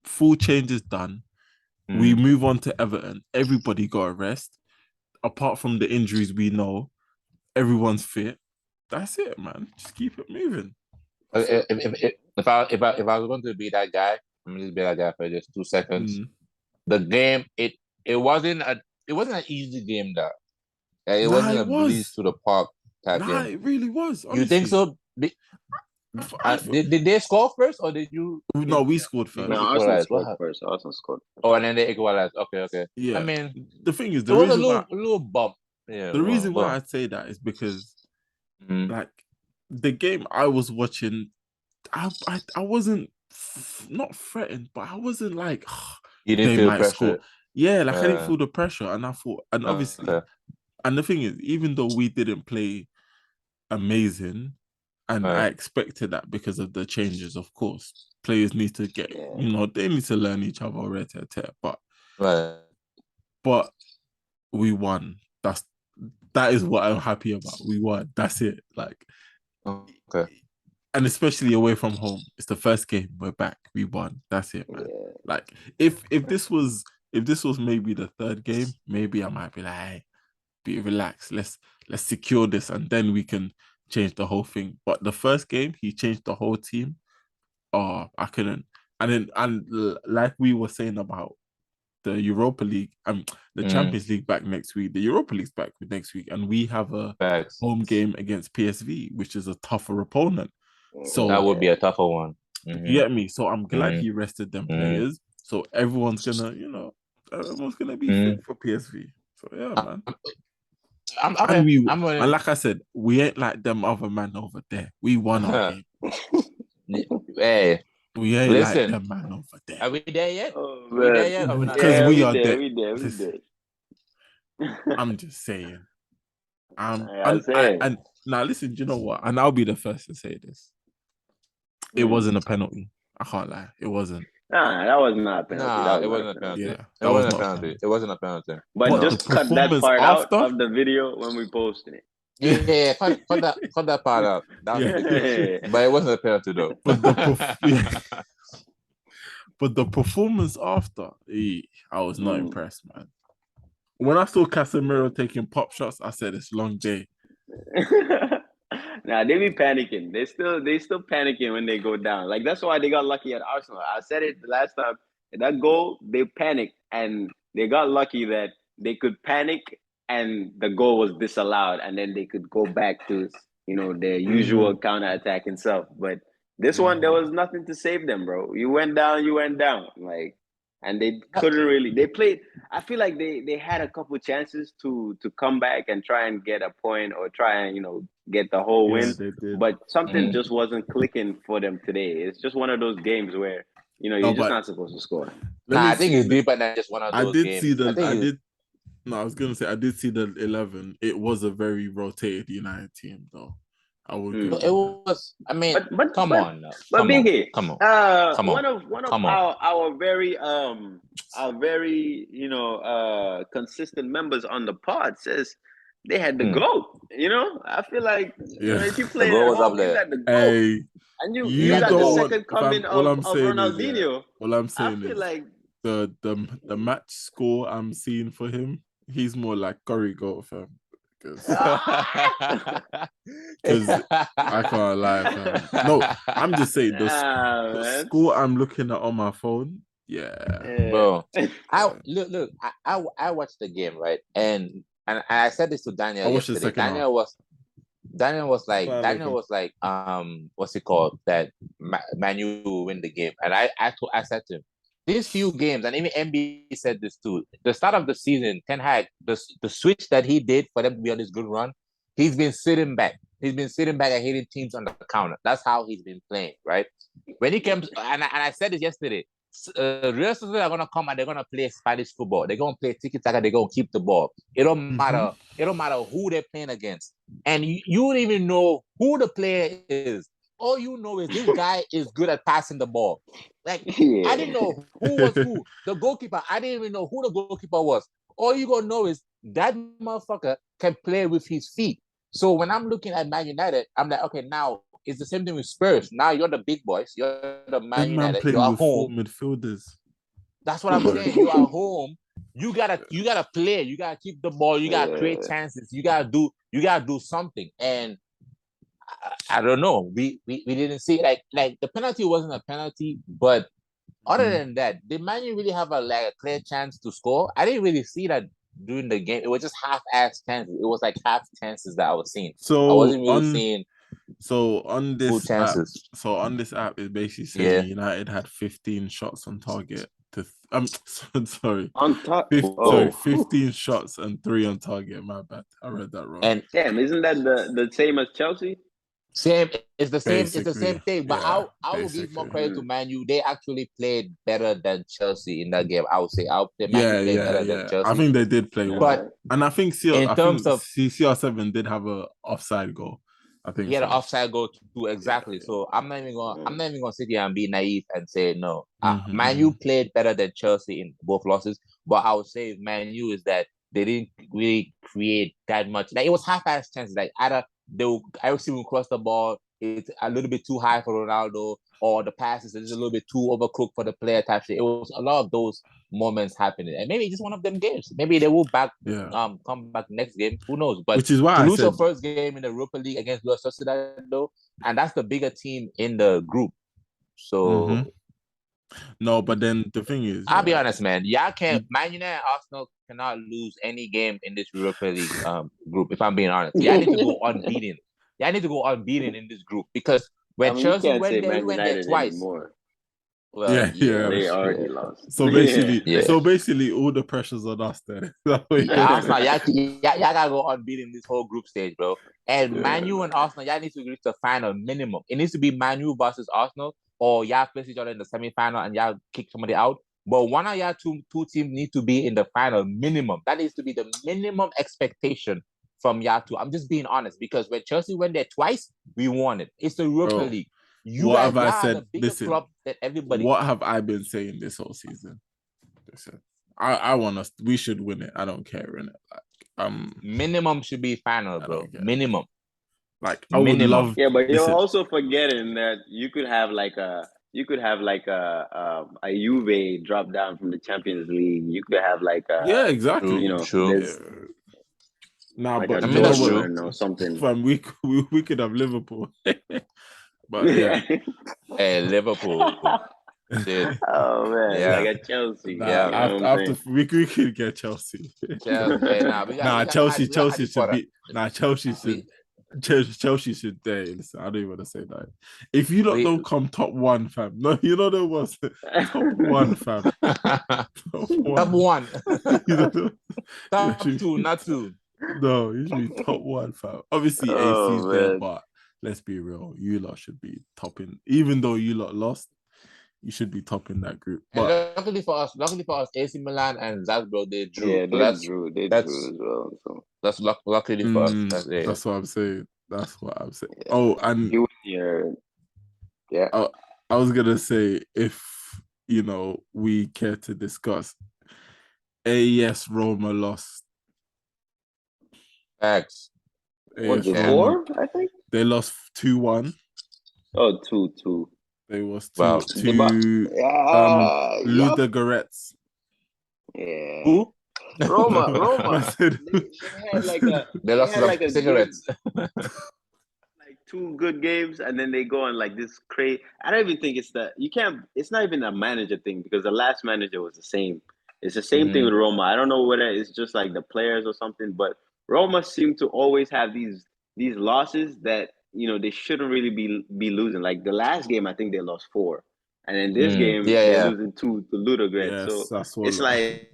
full change is done. We move on to Everton. Everybody got a rest. Apart from the injuries, we know everyone's fit. That's it, man. Just keep it moving. If I was going to be that guy, I'm gonna just be that guy for just 2 seconds. The game, it wasn't an easy game, that it wasn't a breeze to the park type game. It really was. Honestly. You think so? Did they score first, or did you? No, we scored first. No, Arsenal scored first. Arsenal scored. Oh, and then they equalized. Okay. Yeah. I mean, the thing is, there was a little bump. Yeah. The reason why I say that is because, like, the game I was watching, I wasn't not threatened, but I wasn't like, you didn't feel pressure. Score. Yeah, like, I didn't feel the pressure, and I thought, and obviously, and the thing is, even though we didn't play amazing, and I expected that because of the changes, of course, players need to get, you know, they need to learn each other, but we won. That is what I'm happy about. We won. That's it. Like, and especially away from home, it's the first game. We're back. We won. That's it, man. Like, if this was maybe the third game, maybe I might be like, hey, be relaxed. Let's secure this, and then we can change the whole thing. But the first game, he changed the whole team. Oh, I couldn't. And like we were saying about the Europa League, the Champions League back next week. The Europa League's back next week, and we have a home game against PSV, which is a tougher opponent. So that would be a tougher one. You get me? So I'm glad he rested them players. So everyone's gonna, be fit for PSV. So yeah, man. And like I said, we ain't like them other man over there. We won our game. Hey, we ain't like them man over there. Are we there yet? We there yet? Because we are there. We there. I'm just saying. And now listen, do you know what? And I'll be the first to say this. It wasn't a penalty. I can't lie. It wasn't. Nah, that was not a penalty. It wasn't a penalty. Yeah, it wasn't a penalty. It wasn't a penalty. But just cut that part out of the video when we posted it. Yeah, cut that part out. But it wasn't a penalty though. But the performance after, I was not impressed, man. When I saw Casemiro taking pop shots, I said it's long day. Nah, they be panicking. They still panicking when they go down. Like, that's why they got lucky at Arsenal. I said it the last time. That goal, they panicked, and they got lucky that they could panic and the goal was disallowed, and then they could go back to, their usual counterattack and stuff. But this one, there was nothing to save them, bro. You went down. Like, and they couldn't really. They played. I feel like they had a couple chances to come back and try and get a point or try and get the whole win. But something just wasn't clicking for them today. It's just one of those games where you're just not supposed to score. I think it's deeper than just one of those games. I was gonna say I did see the 11. It was a very rotated United team, though. I would. It was. I mean, but come on. But Biggie, come on. One of our very consistent members on the pod says they had the GOAT. I feel like if you play at home, you got the GOAT. Hey, and you got the second coming of Ronaldinho. All I'm saying I feel like the match score I'm seeing for him, he's more like Curry GOAT, fam. Because I can't lie, fam. No, I'm just saying the score I'm looking at on my phone. Yeah, bro. I watched the game, right, and I said this to Daniel yesterday. Daniel was like, what's it called? That Man U will win the game, and I said to him, these few games, and even MB said this too. The start of the season, Ten Hag, the switch that he did for them to be on this good run, he's been sitting back. He's been sitting back and hitting teams on the counter. That's how he's been playing, right? When he comes, and I said this yesterday, Real Sociedad are gonna come and they're gonna play Spanish football. They're gonna play tiki taka. They're gonna keep the ball. It don't matter. It don't matter who they're playing against, and you don't even know who the player is. All you know is this guy is good at passing the ball. Like, I didn't know who was who. The goalkeeper, I didn't even know who the goalkeeper was. All you gonna know is that motherfucker can play with his feet. So when I'm looking at Man United, I'm like, okay, now it's the same thing with Spurs. Now you're the big boys. You're the Man United. You're at home. Midfielders. That's what I'm saying. You are home. You gotta play. You gotta keep the ball. You gotta create chances. You gotta do something. And I don't know. We didn't see like the penalty wasn't a penalty, but other than that, did Man U really have a clear chance to score? I didn't really see that during the game. It was just half-ass chances. It was like half chances that I was seeing. So I wasn't really seeing. So on this app, it's basically saying United had 15 shots on target. Sorry. On target. 15 shots and 3 on target. My bad. I read that wrong. And damn, isn't that the same as Chelsea? Same. It's the same. Basically, it's the same thing. But I will give more credit to Man U. They actually played better than Chelsea in that game. I would say. Than Chelsea. I think they did play well. And I think CR7 did have an offside goal. I think he had an offside goal too. Exactly. So I'm not even gonna sit here and be naive and say no. Man U played better than Chelsea in both losses. But I would say Man U is that they didn't really create that much. Like, it was half-ass chances. Like, either I see him cross the ball, it's a little bit too high for Ronaldo, or the passes is a little bit too overcooked for the player type shit. It was a lot of those moments happening, and maybe just one of them games. Maybe they will come back next game. Who knows? But which is why to lose your first game in the Europa League against Real Sociedad, though, and that's the bigger team in the group. So no, but then the thing is, I'll be honest, man. Y'all can't. Man United and Arsenal cannot lose any game in this Europa League group. If I'm being honest, y'all need to go unbeaten. Y'all need to go unbeaten in this group, because when Chelsea went there twice. Anymore. Well, they already lost. So basically, all the pressure's on us then. Arsenal, y'all gotta go unbeaten this whole group stage, bro. And Man U and Arsenal, y'all need to reach the final minimum. It needs to be Man U versus Arsenal, or y'all face each other in the semi-final and y'all kick somebody out. But one of y'all two teams need to be in the final minimum. That needs to be the minimum expectation from y'all two. I'm just being honest, because when Chelsea went there twice, we won it. It's the Europa League. What have I said? Listen, than everybody. What have I been saying this whole season? Listen, I want us. We should win it. I don't care, innit? Like, minimum should be final, bro. Minimum. Like, I would love. Yeah, but you're also forgetting that you could have like a Juve drop down from the Champions League. You could have like a exactly. True. Nah, like but that's true. Or something. Fam, we could have Liverpool. But hey, Liverpool. Shit. Oh man, I got Chelsea. After we could get Chelsea. Chelsea should be. Chelsea should. Listen, I don't even want to say that. If you don't come top one, fam. No, you know there was top one, fam. Top one. Top two, not two. No, you should be top one, fam. Obviously, AC's there, but let's be real. You lot should be topping. Even though you lot lost, you should be topping that group. But luckily for us, AC Milan and Salzburg, they drew. Yeah, they drew as well. So that's luckily for us. That's what I'm saying. Yeah. Oh, and I was gonna say, if we care to discuss, AS Roma lost. Factz. Was it 4? I think they lost 2-1. Oh, 2-2. They was 2. Ludogorets. Yeah. Who? Roma. They had like a. They lost some cigarettes. Like 2 good games, and then they go on like this crazy. I don't even think it's the. You can't. It's not even a manager thing because the last manager was the same. It's the same thing with Roma. I don't know whether it's just like the players or something, but Roma seem to always have these losses that they shouldn't really be losing. Like the last game, I think they lost 4, and in this game they're losing 2 to Ludogorets. Yes, so it's like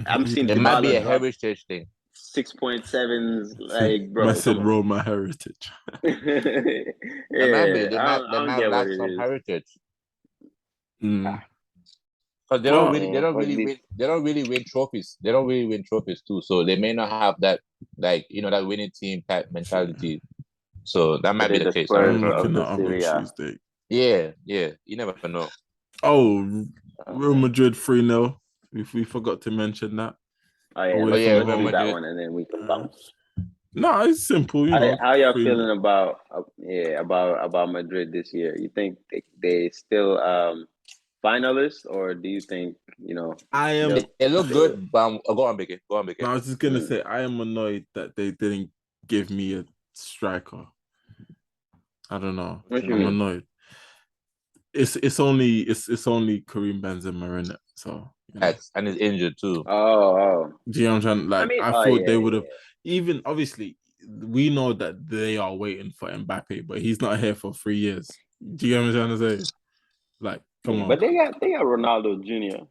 I'm seeing it might be a heritage thing. 6.7s, like bro. I said Roma heritage. Yeah, they might lack some heritage. Because they don't really win trophies. They don't really win trophies too. So they may not have that that winning team type mentality. So that might be the case. Yeah. You never know. Oh, Real Madrid 3-0. If we forgot to mention that. Oh yeah, let's do that one and then we can bounce. No, it's simple. How y'all feeling about Madrid this year? You think they still finalists, or do you think I am? It looked good, but go on, Biggie. No, I was just gonna say I am annoyed that they didn't give me a striker. I don't know. I'm annoyed. It's only Karim Benzema in it, so and he's injured too. Oh. Do you know what I'm saying? I thought they would have even obviously we know that they are waiting for MBAPPE, but he's not here for 3 years. Do you get what I'm trying to say? Like, come on. But they got Ronaldo Jr.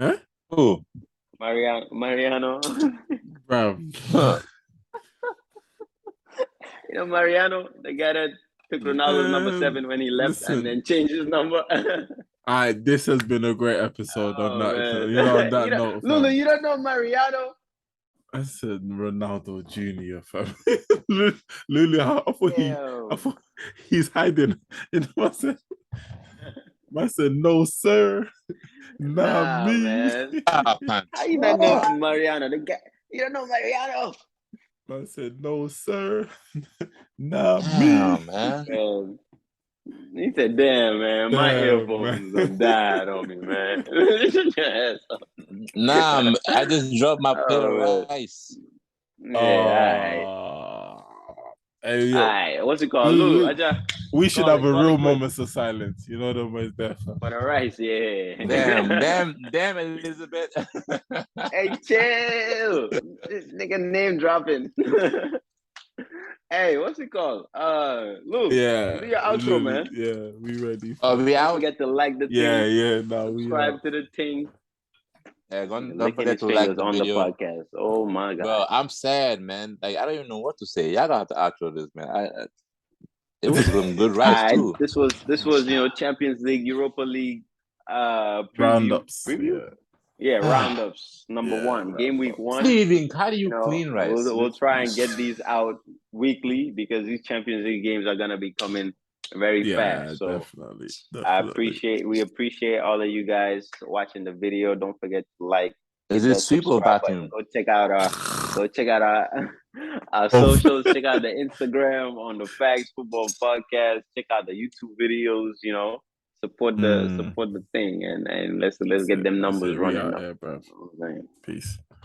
Huh? Who? Mariano. Bro. Mariano, the guy that took Ronaldo's number 7 when he left and then changed his number. This has been a great episode on that. On that note. Lulu, you don't know Mariano? I said Ronaldo Jr. fam. Lulu, I thought he's hiding. I said, no, sir. Nah, me. Man. How you not know Mariano? The guy, you don't know Mariano? I said, no, sir. Nah, me. Man. He said, damn, man, my earphones died on me, man. Nah, I just dropped my plate of rice. Yeah, Hey, alright. What's it called? Lou, we should have a real moments of silence. You know the way there. For the rice, yeah. Damn, Elizabeth. Hey, chill. This nigga name dropping. Hey, what's it called? Lou. Yeah. Do your outro, man. Yeah, we ready. We out. Don't forget to like the thing. Yeah. No, subscribe to the thing. Yeah, don't forget to like the video. The podcast. Oh my god, bro, I'm sad, man. Like I don't even know what to say. Y'all gonna have to outro this, man. It was some good rice too. This was Champions League, Europa League, roundups. Preview. Yeah, roundups. Number 1, game week 1. Cleaning. How do you clean rice? We'll try and get these out weekly because these Champions League games are gonna be coming very fast. So definitely. We appreciate all of you guys watching the video. Don't forget to like. Is it sweep or vacuum? Go check out our socials. Check out the Instagram on the Factz Football Podcast. Check out the YouTube videos. Support the thing and let's get them numbers running. Peace.